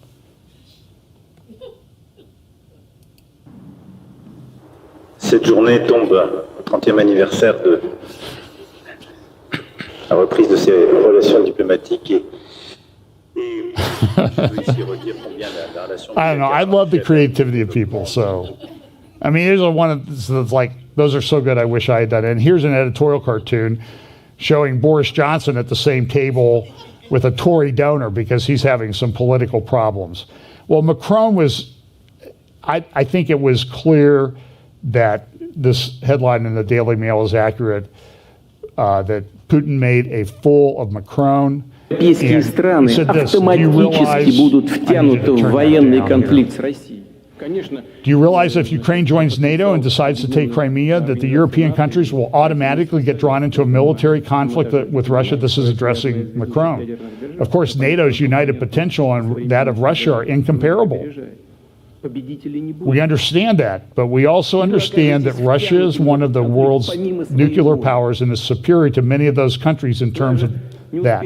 Cette journée tombe au 30e anniversaire de la reprise de ces relations diplomatiques et je veux ici redire combien la relation... I don't know. I love the creativity of people. So, here's one that's like, those are so good, I wish I had done it. And here's an editorial cartoon showing Boris Johnson at the same table with a Tory donor because he's having some political problems. Well, Macron was, I think it was clear that this headline in the Daily Mail is accurate, that Putin made a fool of Macron. Европейские страны автоматически будут втянуты в военный конфликт с Россией. Do you realize if Ukraine joins NATO and decides to take Crimea, that the European countries will automatically get drawn into a military conflict with Russia? This is addressing Macron. Of course, NATO's united potential and that of Russia are incomparable. We understand that, but we also understand that Russia is one of the world's nuclear powers and is superior to many of those countries in terms of that.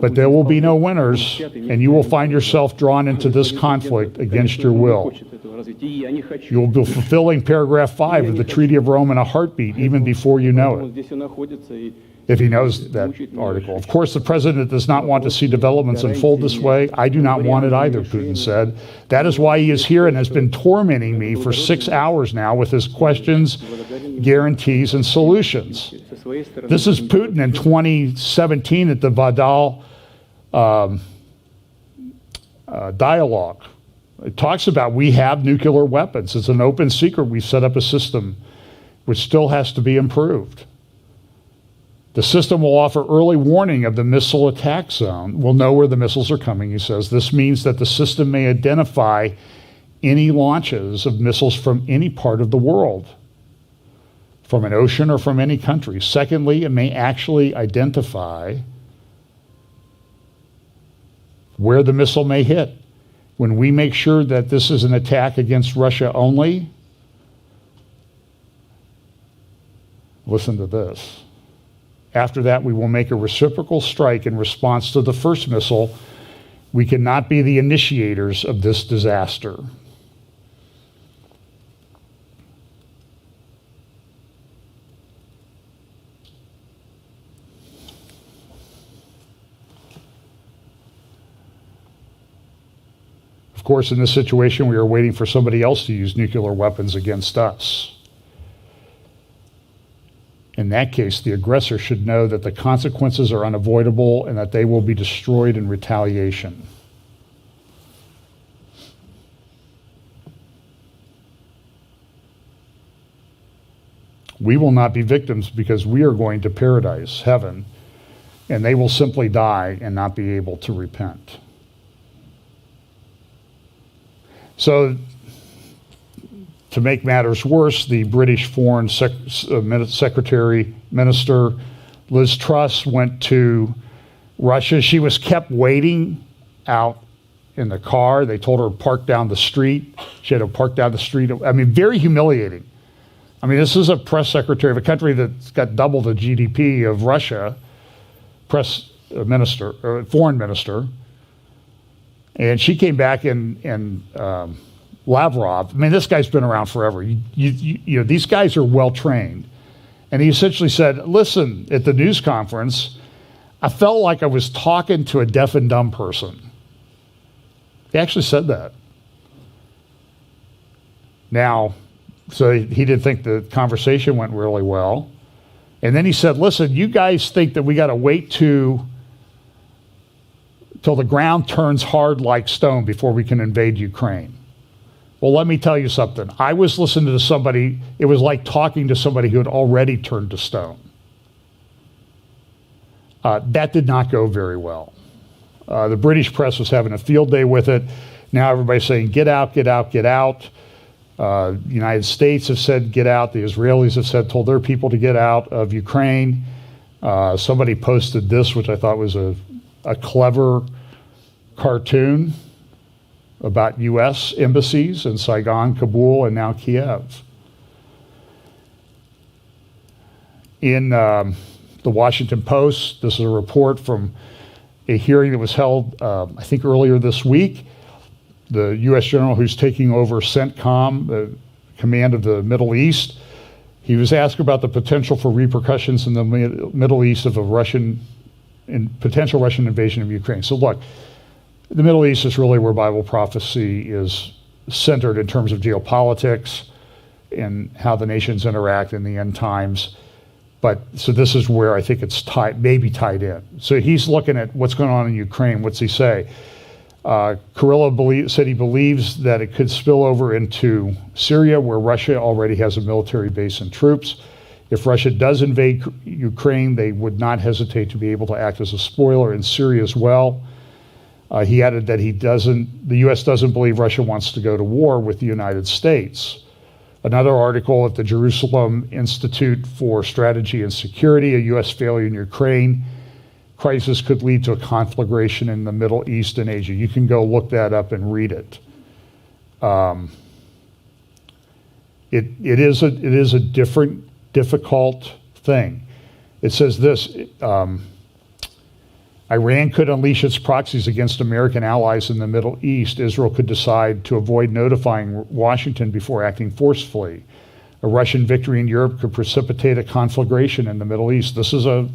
But there will be no winners, and you will find yourself drawn into this conflict against your will. You will be fulfilling paragraph 5 of the Treaty of Rome in a heartbeat, even before you know it. If he knows that article. Of course, the president does not want to see developments unfold this way. I do not want it either, Putin said. That is why he is here and has been tormenting me for 6 hours now with his questions, guarantees, and solutions. This is Putin in 2017 at the Vadal dialogue. It talks about we have nuclear weapons. It's an open secret. We've set up a system which still has to be improved. The system will offer early warning of the missile attack zone. We'll know where the missiles are coming, he says. This means that the system may identify any launches of missiles from any part of the world, from an ocean or from any country. Secondly, it may actually identify where the missile may hit. When we make sure that this is an attack against Russia only, listen to this. After that, we will make a reciprocal strike in response to the first missile. We cannot be the initiators of this disaster. Of course, in this situation, we are waiting for somebody else to use nuclear weapons against us. In that case, the aggressor should know that the consequences are unavoidable and that they will be destroyed in retaliation. We will not be victims because we are going to paradise, heaven, and they will simply die and not be able to repent. So, to make matters worse, the British Foreign Secretary Minister Liz Truss went to Russia. She was kept waiting out in the car. They told her to park down the street. She had to park down the street. I mean, very humiliating. I mean, this is a press secretary of a country that's got double the GDP of Russia, foreign minister. And she came back and Lavrov, I mean, this guy's been around forever. You know, these guys are well trained. And he essentially said, listen, at the news conference, I felt like I was talking to a deaf and dumb person. He actually said that. Now, so he didn't think the conversation went really well. And then he said, listen, you guys think that we got to wait till the ground turns hard like stone before we can invade Ukraine. Well, let me tell you something. I was listening to somebody, it was like talking to somebody who had already turned to stone. That did not go very well. The British press was having a field day with it. Now everybody's saying, get out, get out, get out. The United States have said, get out. The Israelis have told their people to get out of Ukraine. Somebody posted this, which I thought was a clever cartoon about U.S. embassies in Saigon, Kabul, and now Kiev. In the Washington Post, this is a report from a hearing that was held, I think, earlier this week. The U.S. general who's taking over CENTCOM, the command of the Middle East, he was asked about the potential for repercussions in the Middle East of potential Russian invasion of Ukraine. So look, the Middle East is really where Bible prophecy is centered in terms of geopolitics and how the nations interact in the end times. But so this is where I think it's maybe tied in. So he's looking at what's going on in Ukraine. What's he say? Kirillov said he believes that it could spill over into Syria, where Russia already has a military base and troops. If Russia does invade Ukraine, they would not hesitate to be able to act as a spoiler in Syria as well. He added that the U.S. doesn't believe Russia wants to go to war with the United States. Another article at the Jerusalem Institute for Strategy and Security, a U.S. failure in Ukraine crisis could lead to a conflagration in the Middle East and Asia. You can go look that up and read it. It is a different, difficult thing. It says this, Iran could unleash its proxies against American allies in the Middle East. Israel could decide to avoid notifying Washington before acting forcefully. A Russian victory in Europe could precipitate a conflagration in the Middle East. This is an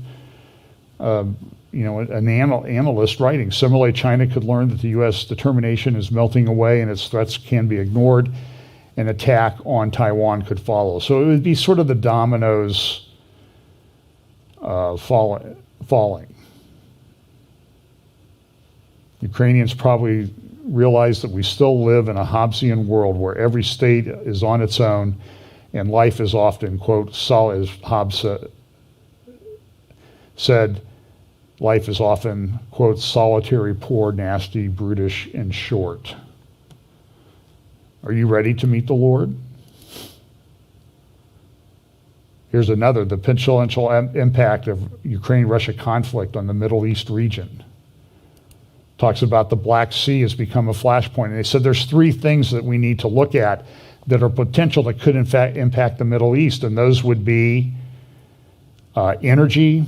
analyst writing. Similarly, China could learn that the U.S. determination is melting away and its threats can be ignored. An attack on Taiwan could follow. So it would be sort of the dominoes falling. Ukrainians probably realize that we still live in a Hobbesian world where every state is on its own and life is often, quote, as Hobbes said, life is often, quote, solitary, poor, nasty, brutish, and short. Are you ready to meet the Lord? Here's another, the potential impact of Ukraine-Russia conflict on the Middle East region. Talks about the Black Sea has become a flashpoint. And they said there's three things that we need to look at that are potential that could in fact impact the Middle East. And those would be energy,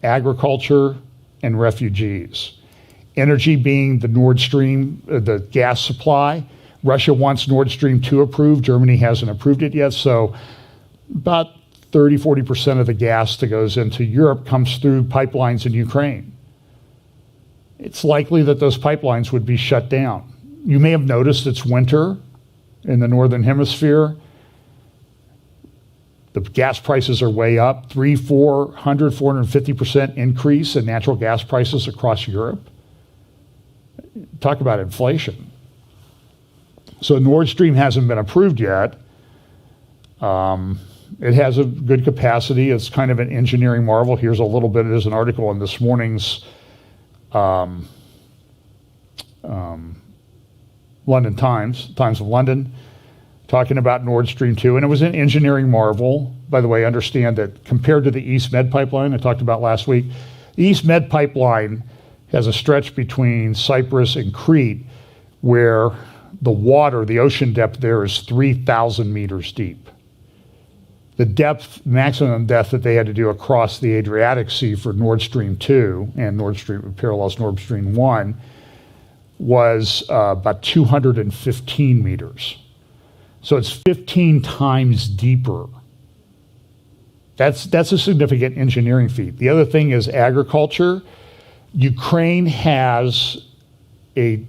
agriculture, and refugees. Energy being the Nord Stream, the gas supply. Russia wants Nord Stream 2 approved. Germany hasn't approved it yet. So about 30-40% of the gas that goes into Europe comes through pipelines in Ukraine. It's likely that those pipelines would be shut down. You may have noticed it's winter in the Northern Hemisphere. The gas prices are way up, 450% increase in natural gas prices across Europe. Talk about inflation. So Nord Stream hasn't been approved yet. It has a good capacity. It's kind of an engineering marvel. Here's a little bit. There's an article in this morning's London Times of London, talking about Nord Stream 2, and it was an engineering marvel. By the way, understand that compared to the East Med pipeline I talked about last week, the East Med pipeline has a stretch between Cyprus and Crete where the water, the ocean depth there is 3,000 meters deep. The depth, maximum depth that they had to do across the Adriatic Sea for Nord Stream 2 and Nord Stream parallels Nord Stream 1 was about 215 meters. So it's 15 times deeper. That's a significant engineering feat. The other thing is agriculture. Ukraine has it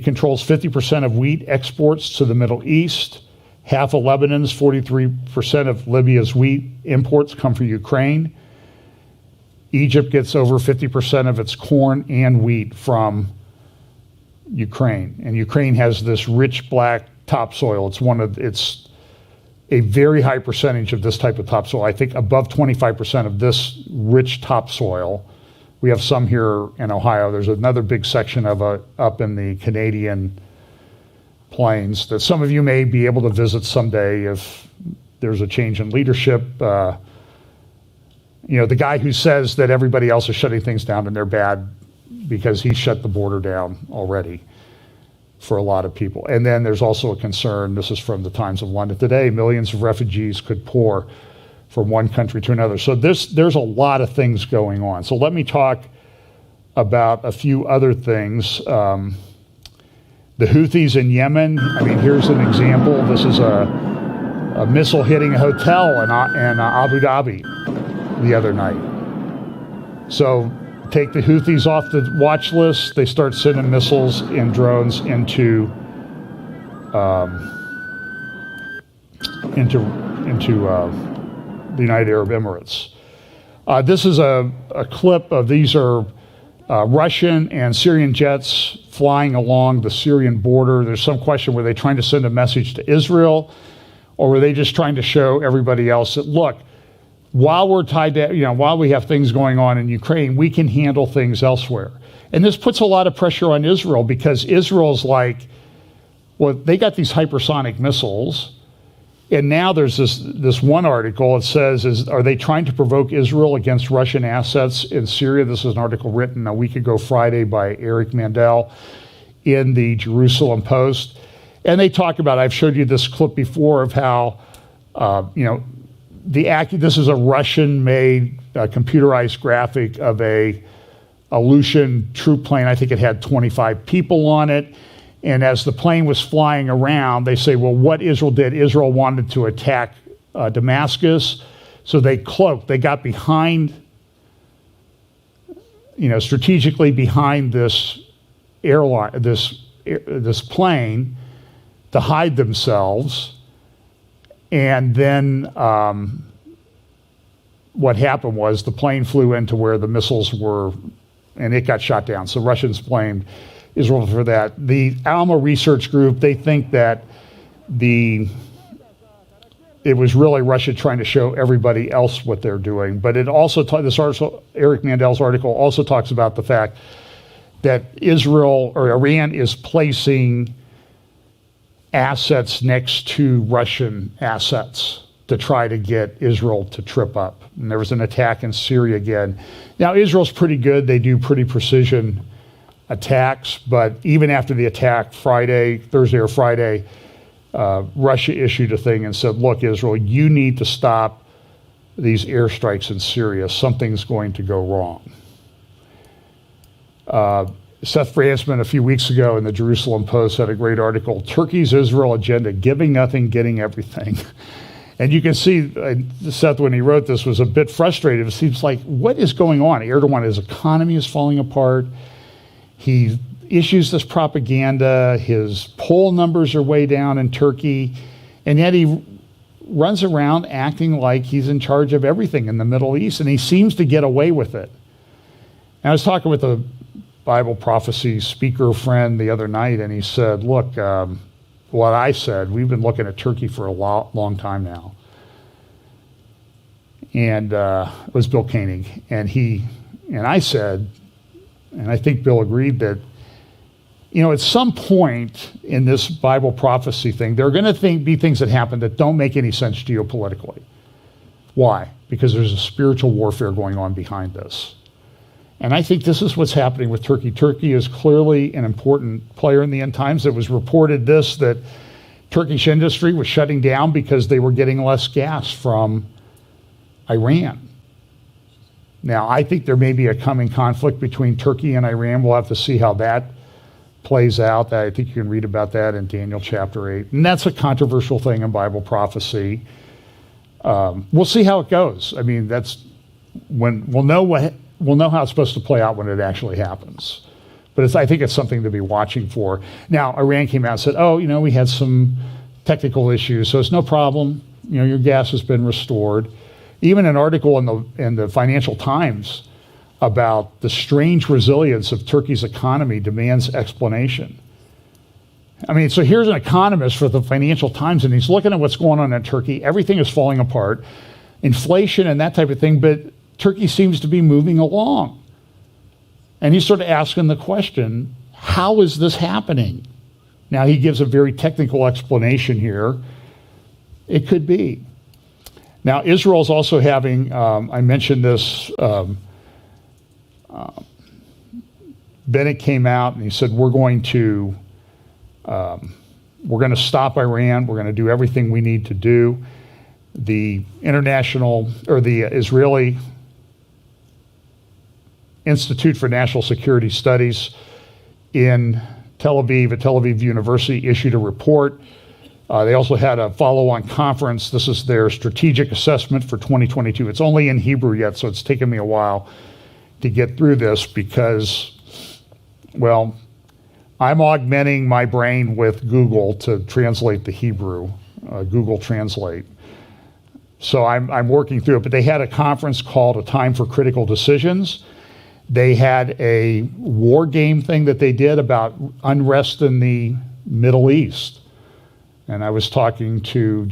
controls 50% of wheat exports to the Middle East. Half of Lebanon's, 43% of Libya's wheat imports come from Ukraine. Egypt gets over 50% of its corn and wheat from Ukraine. And Ukraine has this rich black topsoil. It's a very high percentage of this type of topsoil. I think above 25% of this rich topsoil. We have some here in Ohio. There's another big section of up in the Canadian plains that some of you may be able to visit someday if there's a change in leadership. The guy who says that everybody else is shutting things down and they're bad because he shut the border down already for a lot of people. And then there's also a concern, this is from the Times of London today, millions of refugees could pour from one country to another. So there's a lot of things going on. So let me talk about a few other things. The Houthis in Yemen, here's an example. This is a missile hitting a hotel in Abu Dhabi the other night. So take the Houthis off the watch list. They start sending missiles and drones into the United Arab Emirates. This is a clip of these are Russian and Syrian jets flying along the Syrian border. There's some question, were they trying to send a message to Israel, or were they just trying to show everybody else that, look, while we're tied to, while we have things going on in Ukraine, we can handle things elsewhere. And this puts a lot of pressure on Israel because Israel's like, well, they got these hypersonic missiles. And now there's this one article, it says, are they trying to provoke Israel against Russian assets in Syria? This is an article written a week ago Friday by Eric Mandel. in the Jerusalem Post. And they talk about, I've showed you this clip before of how, this is a Russian-made computerized graphic of a Aleutian troop plane. I think it had 25 people on it. And as the plane was flying around, they say, well, what Israel did, Israel wanted to attack Damascus. So they cloaked. They got behind, strategically behind this airline, this plane to hide themselves. And then what happened was the plane flew into where the missiles were, and it got shot down. So Russians blamed Israel for that. The Alma Research Group, they think that it was really Russia trying to show everybody else what they're doing. But it also, Eric Mandel's article also talks about the fact that Israel or Iran is placing assets next to Russian assets to try to get Israel to trip up. And there was an attack in Syria again. Now, Israel's pretty good. They do pretty precision attacks, but even after the attack Thursday or Friday, Russia issued a thing and said, look, Israel, you need to stop these airstrikes in Syria. Something's going to go wrong. Seth Bransman a few weeks ago in the Jerusalem Post had a great article, Turkey's Israel agenda, giving nothing, getting everything. And you can see Seth, when he wrote this, was a bit frustrated. It seems like, what is going on? Erdogan, his economy is falling apart. He issues this propaganda. His poll numbers are way down in Turkey. And yet he runs around acting like he's in charge of everything in the Middle East. And he seems to get away with it. And I was talking with a Bible prophecy speaker friend the other night, and he said, look, what I said, we've been looking at Turkey for a long time now. And it was Bill Koenig. And I said, and I think Bill agreed, that at some point in this Bible prophecy thing, there are going to be things that happen that don't make any sense geopolitically. Why? Because there's a spiritual warfare going on behind this. And I think this is what's happening with Turkey. Turkey is clearly an important player in the end times. It was reported that Turkish industry was shutting down because they were getting less gas from Iran. Now, I think there may be a coming conflict between Turkey and Iran. We'll have to see how that plays out. I think you can read about that in Daniel chapter 8. And that's a controversial thing in Bible prophecy. We'll see how it goes. I mean, that's when we'll know how it's supposed to play out when it actually happens. But I think it's something to be watching for. Now, Iran came out and said, we had some technical issues, so it's no problem. Your gas has been restored. Even an article in the Financial Times about the strange resilience of Turkey's economy demands explanation. I mean, so here's an economist for the Financial Times, and he's looking at what's going on in Turkey. Everything is falling apart, inflation and that type of thing, but Turkey seems to be moving along. And he's sort of asking the question, how is this happening? Now, he gives a very technical explanation here. It could be. Now, Israel's also having, I mentioned this, Bennett came out and he said, we're going to stop Iran. We're going to do everything we need to do. The Israeli Institute for National Security Studies in Tel Aviv, at Tel Aviv University, issued a report. They also had a follow-on conference. This is their strategic assessment for 2022. It's only in Hebrew yet, so it's taken me a while to get through this because, well, I'm augmenting my brain with Google to translate the Hebrew, Google Translate. So I'm working through it. But they had a conference called A Time for Critical Decisions. They had a war game thing that they did about unrest in the Middle East. And I was talking to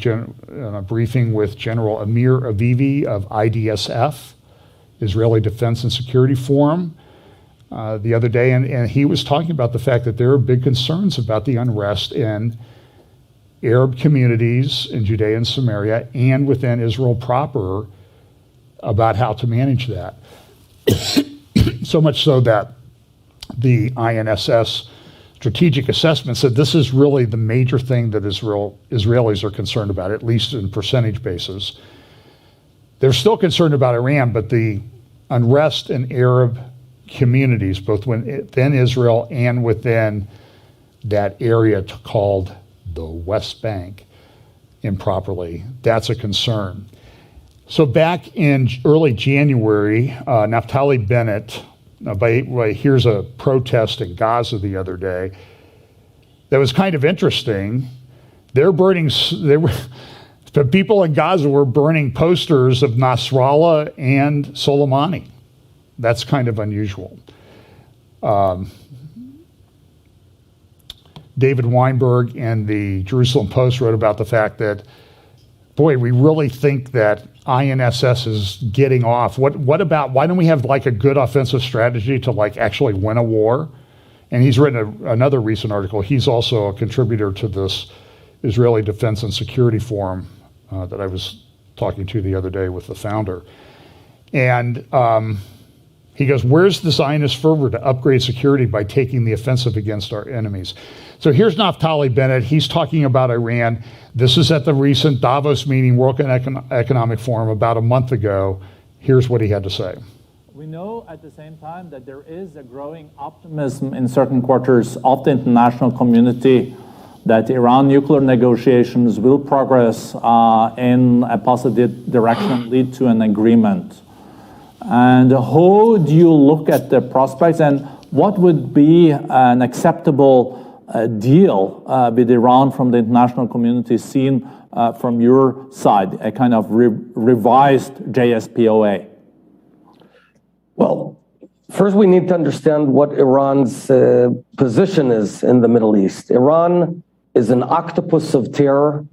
a briefing with General Amir Avivi of IDSF, Israeli Defense and Security Forum, the other day. And he was talking about the fact that there are big concerns about the unrest in Arab communities in Judea and Samaria and within Israel proper about how to manage that. So much so that the INSS strategic assessment said this is really the major thing that Israelis are concerned about, at least in percentage basis. They're still concerned about Iran, but the unrest in Arab communities, both within Israel and within that area called the West Bank improperly, that's a concern. So back in early January, Naftali Bennett, here's a protest in Gaza the other day that was kind of interesting. The people in Gaza were burning posters of Nasrallah and Soleimani. That's kind of unusual. David Weinberg in the Jerusalem Post wrote about the fact that, boy, we really think that INSS is getting off. What about, why don't we have like a good offensive strategy to like actually win a war? And he's written another recent article. He's also a contributor to this Israeli Defense and Security Forum that I was talking to the other day with the founder. And he goes, where's the Zionist fervor to upgrade security by taking the offensive against our enemies? So here's Naftali Bennett. He's talking about Iran. This is at the recent Davos meeting, World Economic Forum, about a month ago. Here's what he had to say. We know at the same time that there is a growing optimism in certain quarters of the international community that Iran nuclear negotiations will progress in a positive direction and lead to an agreement. And how do you look at the prospects, and what would be an acceptable deal with Iran from the international community seen from your side, a kind of revised JSPOA? Well, first we need to understand what Iran's position is in the Middle East. Iran is an octopus of terror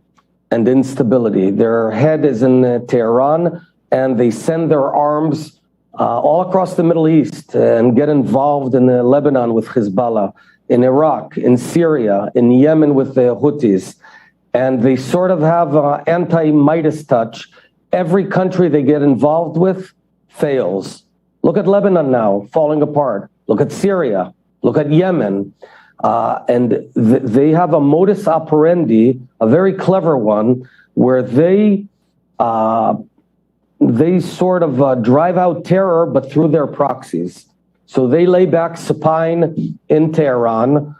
and instability. Their head is in Tehran, and they send their arms all across the Middle East and get involved in Lebanon with Hezbollah, in Iraq, in Syria, in Yemen with the Houthis. And they sort of have anti-Midas touch. Every country they get involved with fails. Look at Lebanon now, falling apart. Look at Syria. Look at Yemen. And they have a modus operandi, a very clever one, where they sort of drive out terror, but through their proxies. So they lay back supine in Tehran,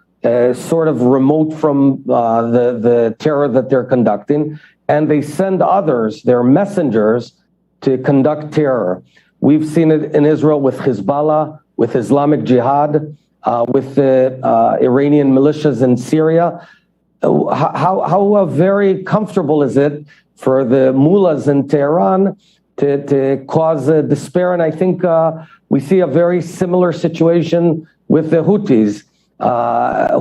sort of remote from the terror that they're conducting, and they send others, their messengers, to conduct terror. We've seen it in Israel with Hezbollah, with Islamic Jihad, with the Iranian militias in Syria. How very comfortable is it for the mullahs in Tehran to cause despair? And I think we see a very similar situation with the Houthis.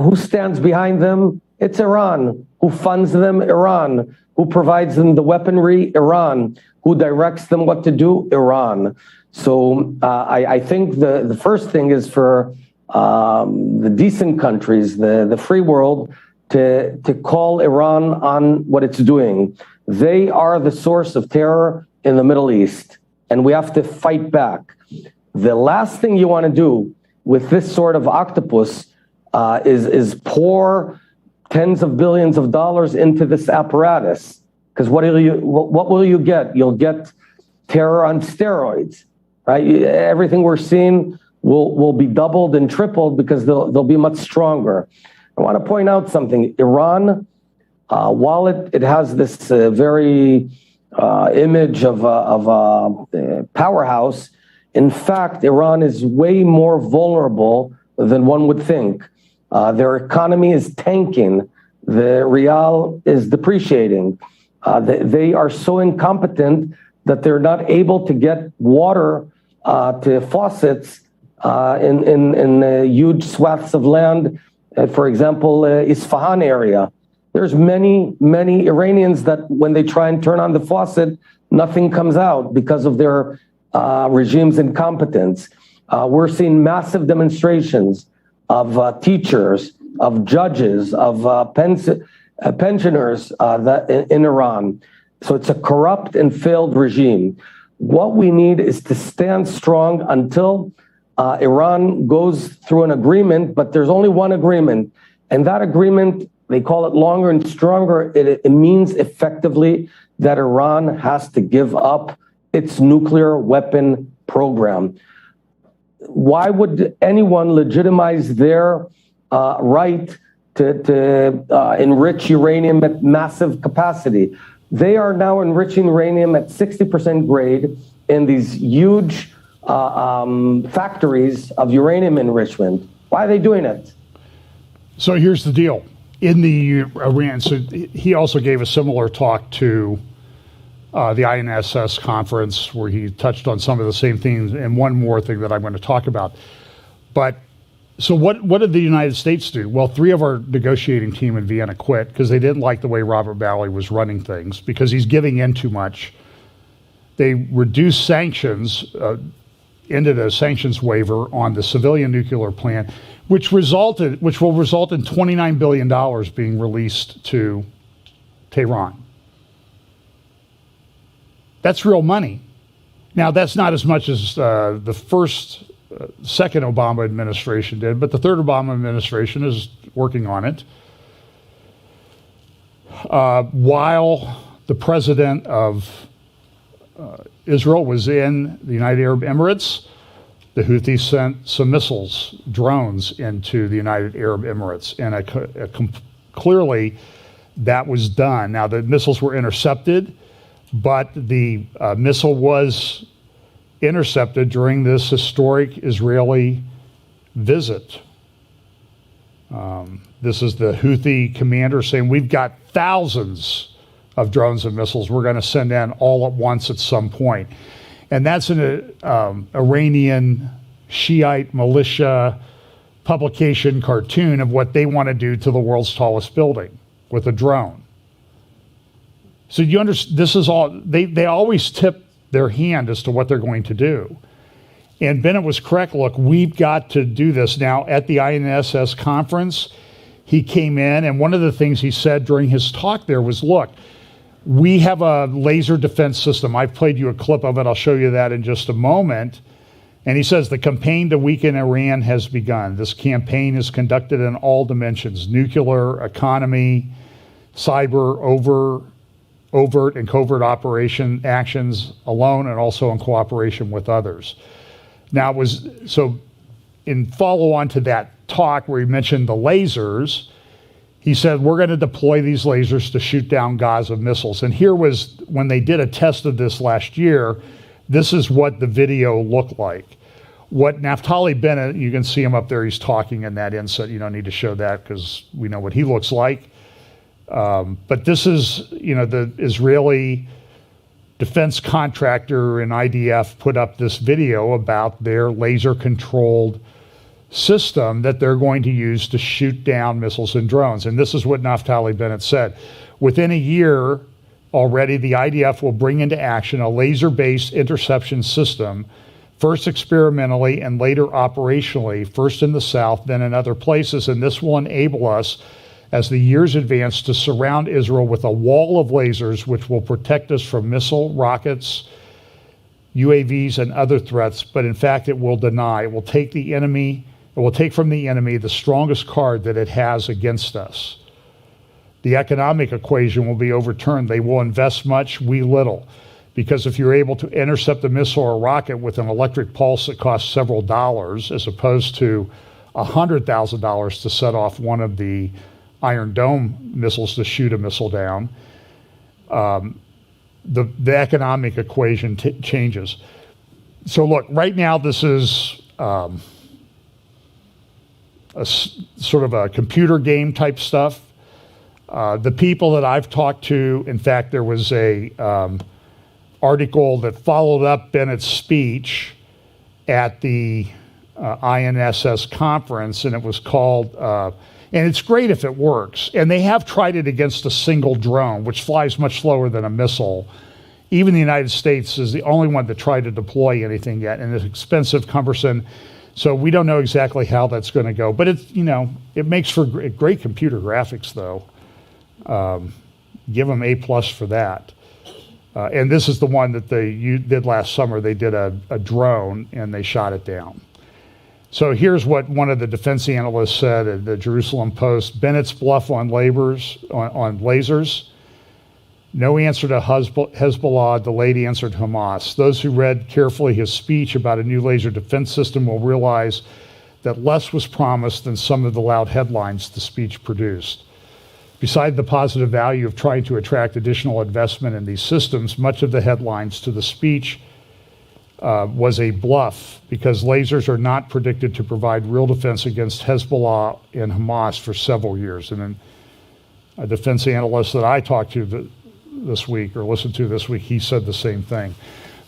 Who stands behind them? It's Iran. Who funds them? Iran. Who provides them the weaponry? Iran. Who directs them what to do? Iran. So I think the first thing is for the decent countries, the free world, to call Iran on what it's doing. They are the source of terror in the Middle East, and we have to fight back. The last thing you want to do with this sort of octopus is pour tens of billions of dollars into this apparatus. Because what will you get? You'll get terror on steroids, right? Everything we're seeing will be doubled and tripled because they'll be much stronger. I want to point out something. Iran, while it has this very image of a powerhouse, in fact, Iran is way more vulnerable than one would think. Their economy is tanking. The rial is depreciating. They are so incompetent that they're not able to get water to faucets in huge swaths of land. For example, Isfahan area. There's many Iranians that when they try and turn on the faucet, nothing comes out because of their regime's incompetence. We're seeing massive demonstrations of teachers, of judges, of pensioners in Iran. So it's a corrupt and failed regime. What we need is to stand strong until Iran goes through an agreement, but there's only one agreement. And that agreement, they call it longer and stronger. It means effectively that Iran has to give up its nuclear weapon program. Why would anyone legitimize their right to enrich uranium at massive capacity? They are now enriching uranium at 60% grade in these huge factories of uranium enrichment. Why are they doing it? So here's the deal. In the Iran, so he also gave a similar talk to the INSS conference where he touched on some of the same things and one more thing that I'm going to talk about. But so what did the United States do? Well, 3 of our negotiating team in Vienna quit because they didn't like the way Robert Balley was running things because he's giving in too much. They reduced sanctions, ended a sanctions waiver on the civilian nuclear plant, which will result in $29 billion being released to Tehran. That's real money. Now, that's not as much as the second Obama administration did, but the third Obama administration is working on it. While the president of Israel was in the United Arab Emirates, the Houthis sent some missiles, drones, into the United Arab Emirates. And clearly that was done. Now, the missiles were intercepted, but the missile was intercepted during this historic Israeli visit. This is the Houthi commander saying, we've got thousands of drones and missiles we're going to send in all at once at some point. And that's an Iranian Shiite militia publication cartoon of what they want to do to the world's tallest building with a drone. So you understand, this is all, they always tip their hand as to what they're going to do. And Bennett was correct. Look, we've got to do this. Now, at the INSS conference, he came in, and one of the things he said during his talk there was, look, we have a laser defense system. I've played you a clip of it. I'll show you that in just a moment. And he says the campaign to weaken Iran has begun. This campaign is conducted in all dimensions: nuclear, economy, cyber, overt and covert operation actions alone and also in cooperation with others. Now, in follow on to that talk where he mentioned the lasers, he said, we're going to deploy these lasers to shoot down Gaza missiles. And here was, when they did a test of this last year, this is what the video looked like. What Naftali Bennett, you can see him up there, he's talking in that insert. You don't need to show that because we know what he looks like. But this is, the Israeli defense contractor and IDF put up this video about their laser-controlled system that they're going to use to shoot down missiles and drones. And this is what Naftali Bennett said. Within a year already, the IDF will bring into action a laser-based interception system, first experimentally and later operationally, first in the south, then in other places. And this will enable us, as the years advance, to surround Israel with a wall of lasers which will protect us from missile, rockets, UAVs, and other threats. But in fact, it will take from the enemy the strongest card that it has against us. The economic equation will be overturned. They will invest much, we little. Because if you're able to intercept a missile or rocket with an electric pulse that costs several dollars, as opposed to $100,000 to set off one of the Iron Dome missiles to shoot a missile down, the economic equation changes. So look, right now this is a sort of a computer game type stuff. The people that I've talked to, in fact, there was a article that followed up Bennett's speech at the INSS conference, and it was called, and it's great if it works. And they have tried it against a single drone, which flies much slower than a missile. Even the United States is the only one that tried to deploy anything yet, and it's expensive, cumbersome. So we don't know exactly how that's going to go. But it's, it makes for great computer graphics, though. Give them A+ for that. And this is the one that they did last summer. They did a drone, and they shot it down. So here's what one of the defense analysts said at the Jerusalem Post: Bennett's bluff on lasers. No answer to Hezbollah, delayed answer to Hamas. Those who read carefully his speech about a new laser defense system will realize that less was promised than some of the loud headlines the speech produced. Beside the positive value of trying to attract additional investment in these systems, much of the headlines to the speech was a bluff, because lasers are not predicted to provide real defense against Hezbollah and Hamas for several years. And then a defense analyst that I talked to this week, or listened to this week, he said the same thing.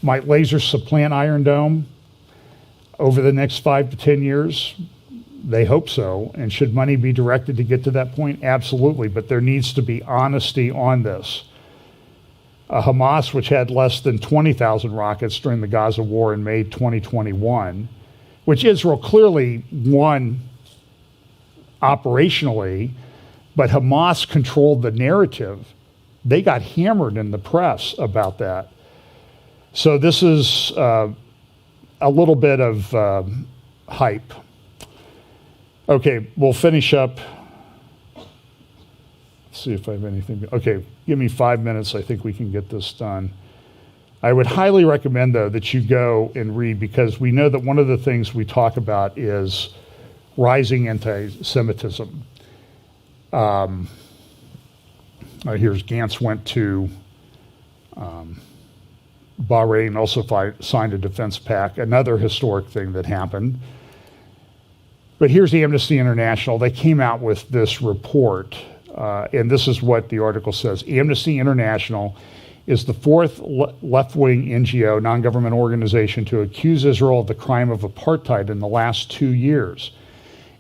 Might lasers supplant Iron Dome over the next 5 to 10 years? They hope so. And should money be directed to get to that point? Absolutely. But there needs to be honesty on this. Hamas, which had less than 20,000 rockets during the Gaza war in May 2021, which Israel clearly won operationally, but Hamas controlled the narrative. They got hammered in the press about that. So this is a little bit of hype. Okay, we'll finish up. Let's see if I have anything. Okay, give me 5 minutes. I think we can get this done. I would highly recommend, though, that you go and read, because we know that one of the things we talk about is rising anti-Semitism. Here's Gantz went to Bahrain, also signed a defense pact, another historic thing that happened. But here's Amnesty International. They came out with this report, and this is what the article says. Amnesty International is the fourth left-wing NGO, non-government organization, to accuse Israel of the crime of apartheid in the last 2 years.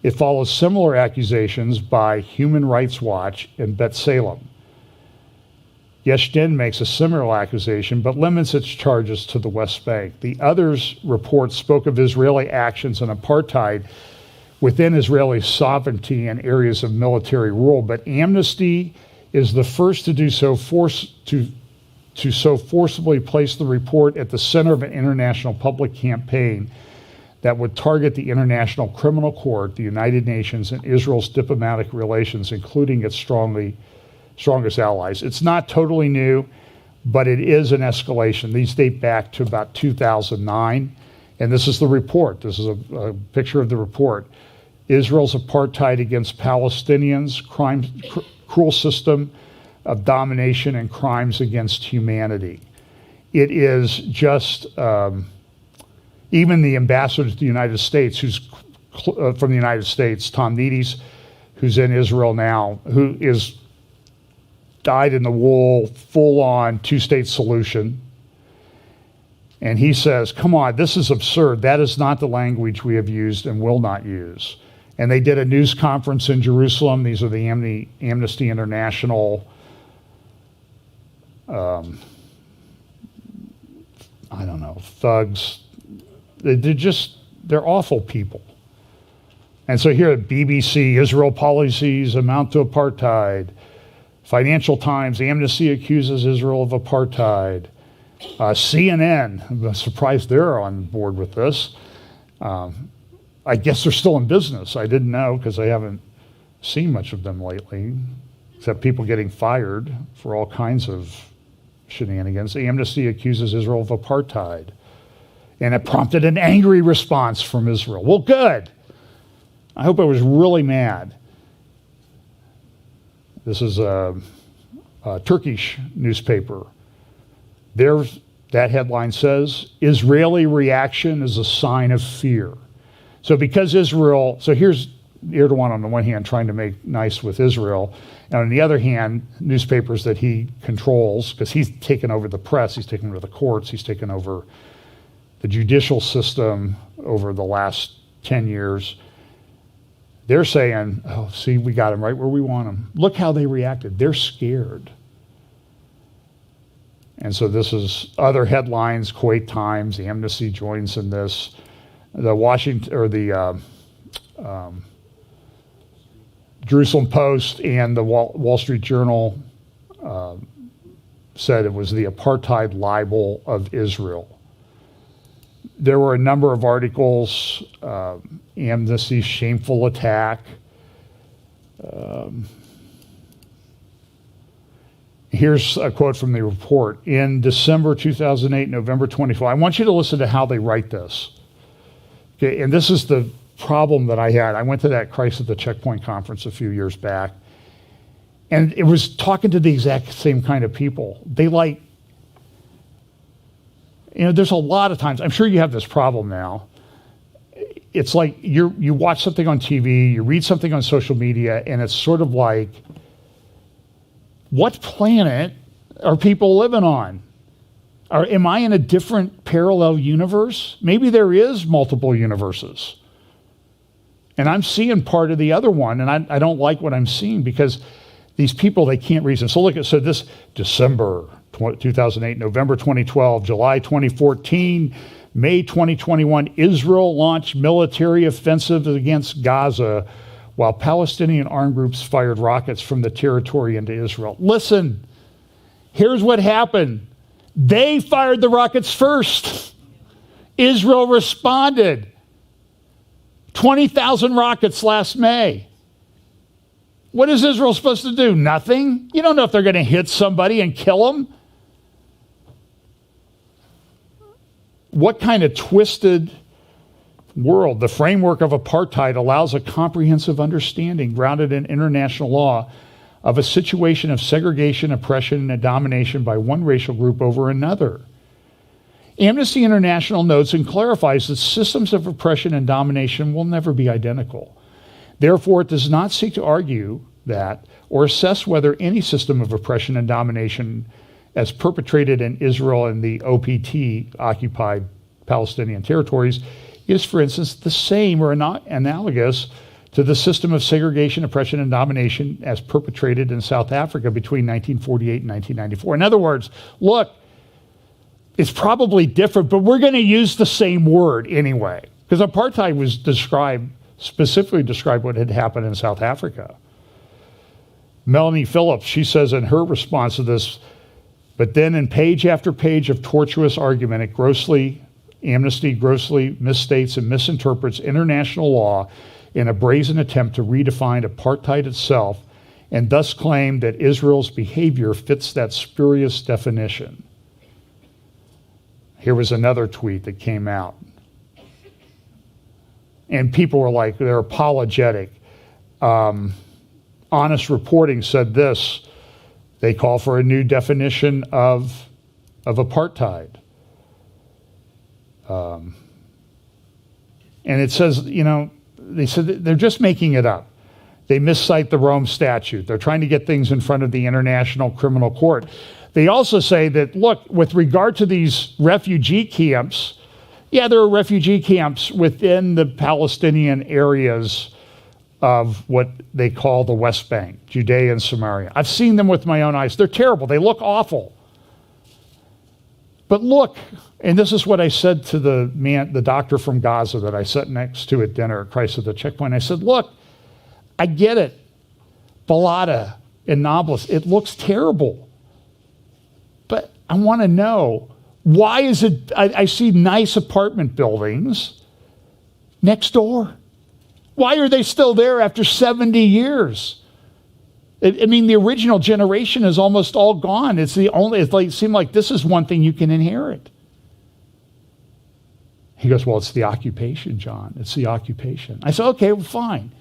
It follows similar accusations by Human Rights Watch and B'Tselem. Yesh Din makes a similar accusation, but limits its charges to the West Bank. The others' reports spoke of Israeli actions in apartheid within Israeli sovereignty and areas of military rule, but Amnesty is the first to do so so forcibly place the report at the center of an international public campaign that would target the International Criminal Court, the United Nations, and Israel's diplomatic relations, including its strongest allies. It's not totally new, but it is an escalation. These date back to about 2009, and this is the report. This is a picture of the report. Israel's apartheid against Palestinians, cruel system of domination, and crimes against humanity. It is just, even the ambassador to the United States, who's from the United States, Tom Needys, who's in Israel now, who is dyed-in-the-wool, full-on two-state solution. And he says, come on, this is absurd. That is not the language we have used and will not use. And they did a news conference in Jerusalem. These are the Amnesty International, thugs. They're awful people. And so here at BBC, Israel policies amount to apartheid. Financial Times, Amnesty accuses Israel of apartheid. CNN, I'm surprised they're on board with this. I guess they're still in business. I didn't know, because I haven't seen much of them lately, except people getting fired for all kinds of shenanigans. Amnesty accuses Israel of apartheid. And it prompted an angry response from Israel. Well, good. I hope I was really mad. This is a Turkish newspaper. That headline says, Israeli reaction is a sign of fear. So because Israel, so here's Erdogan on the one hand trying to make nice with Israel, and on the other hand, newspapers that he controls, because he's taken over the press, he's taken over the courts, he's taken over the judicial system over the last 10 years. They're saying, oh, see, we got them right where we want them. Look how they reacted. They're scared. And so this is other headlines, Kuwait Times, Amnesty joins in this. The Jerusalem Post and the Wall Street Journal said it was the apartheid libel of Israel. There were a number of articles, Amnesty's shameful attack. Here's a quote from the report. In December 2008, November 24, I want you to listen to how they write this. Okay, and this is the problem that I had. I went to that Christ at the Checkpoint conference a few years back, and it was talking to the exact same kind of people. They like, there's a lot of times, I'm sure you have this problem now. It's like you watch something on TV, you read something on social media, and it's sort of like, what planet are people living on? Am I in a different parallel universe? Maybe there is multiple universes. And I'm seeing part of the other one, and I don't like what I'm seeing because these people, they can't reason. So this December 2008, November 2012, July 2014, May 2021, Israel launched military offensive against Gaza while Palestinian armed groups fired rockets from the territory into Israel. Listen, here's what happened. They fired the rockets first. Israel responded. 20,000 rockets last May. What is Israel supposed to do? Nothing? You don't know if they're going to hit somebody and kill them. What kind of twisted world? The framework of apartheid allows a comprehensive understanding grounded in international law of a situation of segregation, oppression, and domination by one racial group over another. Amnesty International notes and clarifies that systems of oppression and domination will never be identical. Therefore, it does not seek to argue that or assess whether any system of oppression and domination as perpetrated in Israel and the OPT, occupied Palestinian territories, is, for instance, the same or not analogous to the system of segregation, oppression, and domination as perpetrated in South Africa between 1948 and 1994. In other words, look, it's probably different, but we're going to use the same word anyway, because apartheid was specifically described what had happened in South Africa. Melanie Phillips, she says in her response to this, but then in page after page of tortuous argument, Amnesty grossly misstates and misinterprets international law in a brazen attempt to redefine apartheid itself and thus claim that Israel's behavior fits that spurious definition. Here was another tweet that came out. And people were like, they're apologetic. Honest Reporting said this. They call for a new definition of apartheid. And it says, they said they're just making it up. They miscite the Rome Statute. They're trying to get things in front of the International Criminal Court. They also say that, look, with regard to these refugee camps, yeah, there are refugee camps within the Palestinian areas of what they call the West Bank, Judea and Samaria. I've seen them with my own eyes. They're terrible. They look awful. But look, and this is what I said to the doctor from Gaza that I sat next to at dinner at Christ at the Checkpoint. I said, look, I get it. Balata and Nablus, it looks terrible. But I want to know, why is it, I see nice apartment buildings next door. Why are they still there after 70 years? The original generation is almost all gone. It seemed like this is one thing you can inherit. He goes, well, it's the occupation, John. It's the occupation. I said, okay, well, fine.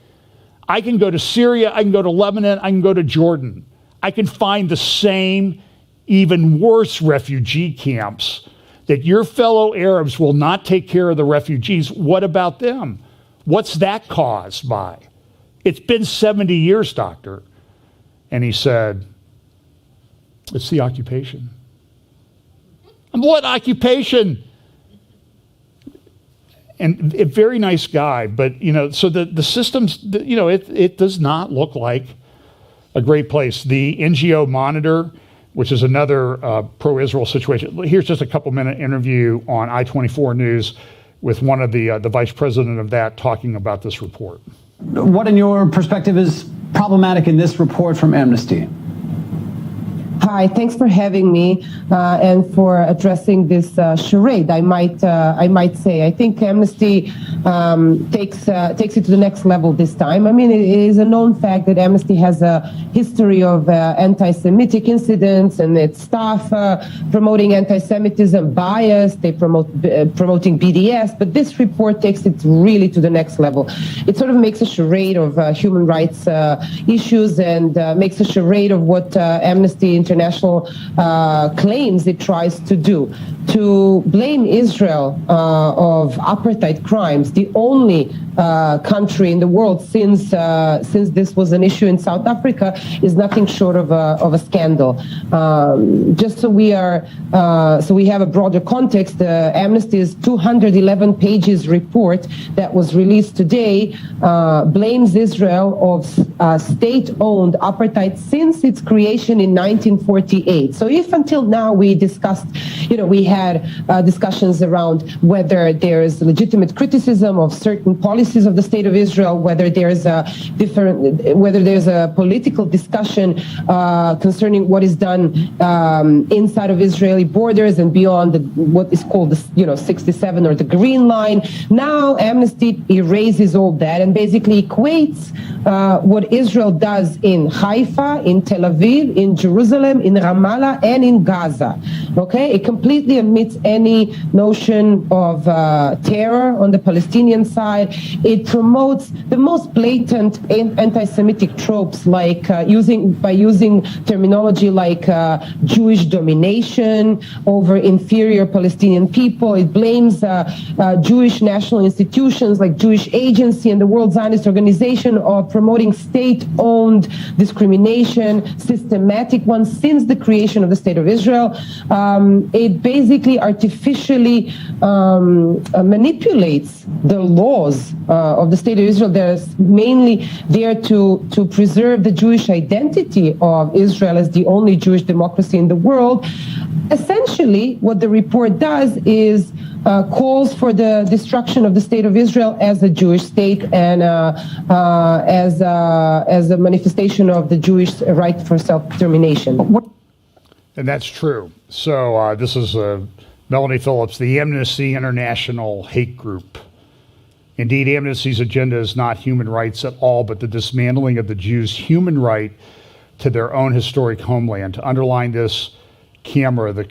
I can go to Syria, I can go to Lebanon, I can go to Jordan. I can find the same, even worse refugee camps that your fellow Arabs will not take care of the refugees. What about them? What's that caused by? It's been 70 years, doctor. And he said, it's the occupation. What occupation? And a very nice guy, but, so the systems, it does not look like a great place. The NGO Monitor, which is another pro-Israel situation. Here's just a couple-minute interview on I-24 News with one of the vice president of that talking about this report. What, in your perspective, is problematic in this report from Amnesty? Hi, thanks for having me and for addressing this charade. I might say. I think Amnesty takes it to the next level this time. I mean, it is a known fact that Amnesty has a history of anti-Semitic incidents and its staff promoting anti-Semitism bias. They promoting BDS, but this report takes it really to the next level. It sort of makes a charade of human rights issues and makes a charade of what Amnesty International claims it tries to do. To blame Israel of apartheid crimes, the only country in the world since this was an issue in South Africa, is nothing short of a scandal. Just so we have a broader context, Amnesty's 211 pages report that was released today blames Israel of state-owned apartheid since its creation in 1948. So if until now we discussed, we had discussions around whether there is legitimate criticism of certain policies of the State of Israel, whether there's a political discussion concerning what is done inside of Israeli borders and beyond what is called the 67 or the Green Line. Now Amnesty erases all that and basically equates what Israel does in Haifa, in Tel Aviv, in Jerusalem, in Ramallah, and in Gaza. Okay, it completely omits any notion of terror on the Palestinian side. It promotes the most blatant anti-Semitic tropes, like using terminology like Jewish domination over inferior Palestinian people. It blames Jewish national institutions like Jewish Agency and the World Zionist Organization of promoting state-owned discrimination, systematic one since the creation of the State of Israel. It basically artificially manipulates the laws of the State of Israel. That's mainly there to preserve the Jewish identity of Israel as the only Jewish democracy in the world. Essentially, what the report does is calls for the destruction of the State of Israel as a Jewish state and as a manifestation of the Jewish right for self-determination. And that's true. So this is Melanie Phillips, the Amnesty International hate group. Indeed, Amnesty's agenda is not human rights at all, but the dismantling of the Jews' human right to their own historic homeland. To underline this, CAMERA, the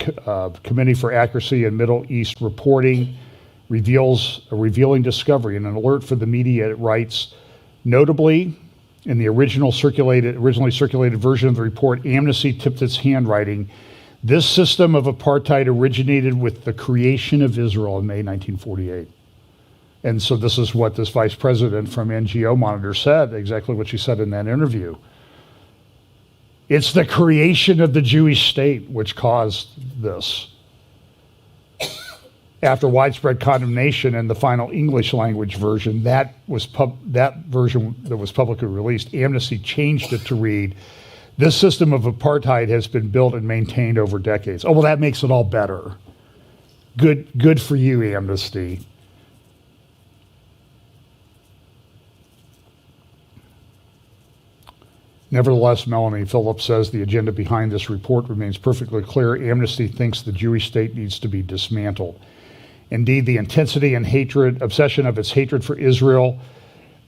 Committee for Accuracy in Middle East Reporting, reveals a revealing discovery and an alert for the media. It writes, notably, in the originally circulated version of the report, Amnesty tipped its handwriting. This system of apartheid originated with the creation of Israel in May 1948. And so this is what this vice president from NGO Monitor said, exactly what she said in that interview. It's the creation of the Jewish state which caused this. After widespread condemnation in the final English language version, that version that was publicly released, Amnesty changed it to read, this system of apartheid has been built and maintained over decades. Oh, well, that makes it all better. Good for you, Amnesty. Nevertheless, Melanie Phillips says the agenda behind this report remains perfectly clear. Amnesty thinks the Jewish state needs to be dismantled. Indeed, the intensity and obsession of its hatred for Israel,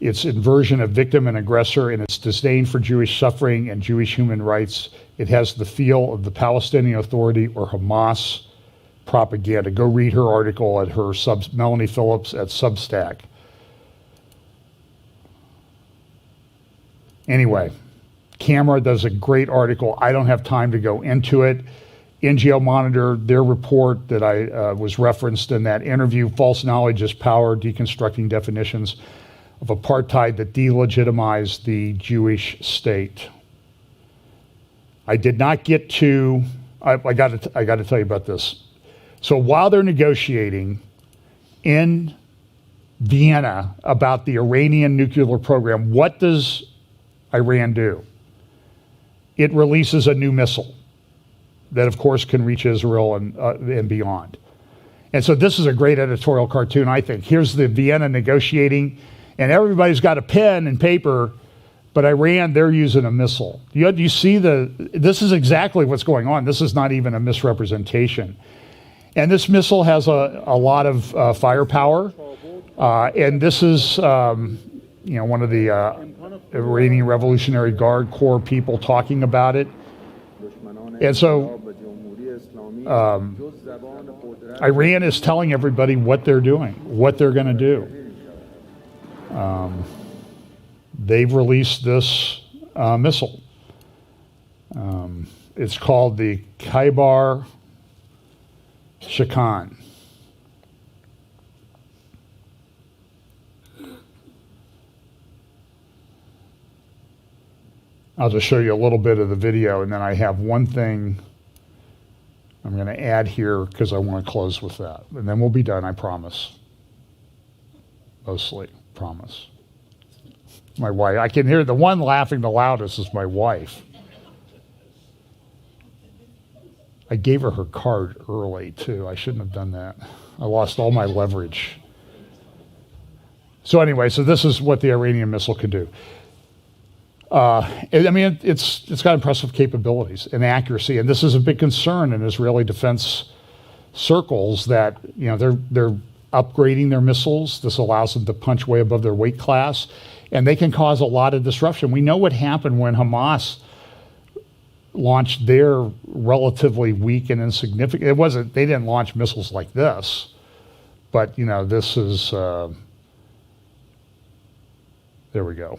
its inversion of victim and aggressor, and its disdain for Jewish suffering and Jewish human rights, it has the feel of the Palestinian Authority or Hamas propaganda. Go read her article at her Melanie Phillips at Substack. Anyway, CAMERA does a great article. I don't have time to go into it. NGO Monitor, their report that I was referenced in that interview, False Knowledge is Power, Deconstructing Definitions of Apartheid that Delegitimize the Jewish State. I did not get to, I got to tell you about this. So while they're negotiating in Vienna about the Iranian nuclear program, what does Iran do? It releases a new missile that, of course, can reach Israel and beyond. And so this is a great editorial cartoon, I think. Here's the Vienna negotiating, and everybody's got a pen and paper But Iran, they're using a missile. You see this is exactly what's going on. This is not even a misrepresentation. And this missile has a lot of firepower. And this is, one of the Iranian Revolutionary Guard Corps people talking about it. And so Iran is telling everybody what they're doing, what they're going to do. They've released this missile. It's called the Cloward-Piven. I'll just show you a little bit of the video, and then I have one thing I'm going to add here because I want to close with that. And then we'll be done, I promise. Mostly, promise. My wife, I can hear the one laughing the loudest is my wife. I gave her card early, too. I shouldn't have done that. I lost all my leverage. So anyway, so this is what the Iranian missile can do. It's got impressive capabilities and accuracy, and this is a big concern in Israeli defense circles that, they're upgrading their missiles. This allows them to punch way above their weight class, and they can cause a lot of disruption. We know what happened when Hamas launched their relatively weak and insignificant. They didn't launch missiles like this, but this is, there we go.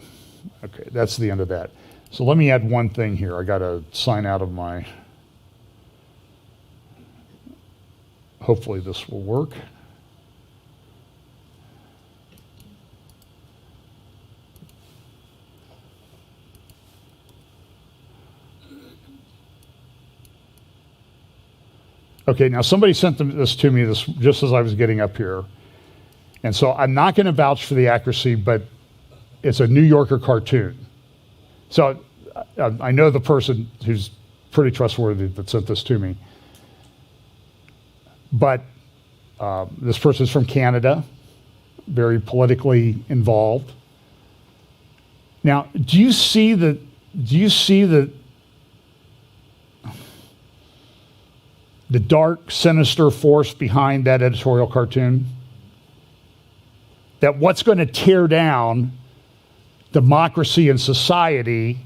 Okay, that's the end of that. So let me add one thing here. I got to sign out of my, hopefully this will work. Okay, now somebody sent this to me just as I was getting up here. And so I'm not going to vouch for the accuracy, but it's a New Yorker cartoon. So I know the person who's pretty trustworthy that sent this to me. But this person's from Canada, very politically involved. Now, do you see the dark, sinister force behind that editorial cartoon? That what's going to tear down democracy and society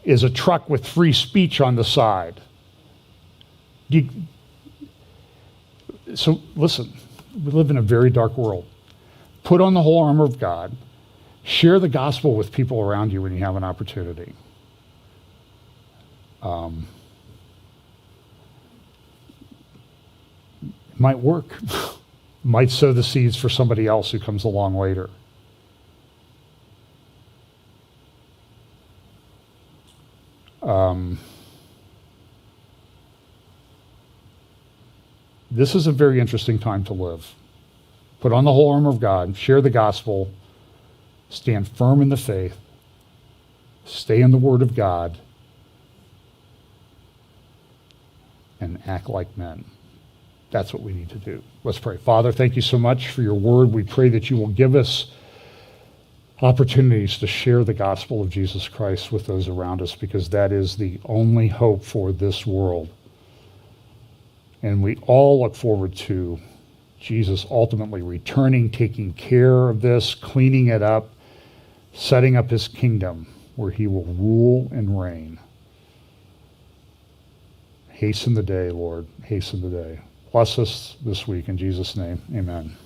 is a truck with free speech on the side. So listen, we live in a very dark world. Put on the whole armor of God. Share the gospel with people around you when you have an opportunity. Might work. Might sow the seeds for somebody else who comes along later. This is a very interesting time to live. Put on the whole armor of God, share the gospel, stand firm in the faith, stay in the Word of God, and act like men. That's what we need to do. Let's pray. Father, thank you so much for your word. We pray that you will give us opportunities to share the gospel of Jesus Christ with those around us, because that is the only hope for this world. And we all look forward to Jesus ultimately returning, taking care of this, cleaning it up, setting up his kingdom where he will rule and reign. Hasten the day, Lord. Hasten the day. Bless us this week in Jesus' name. Amen.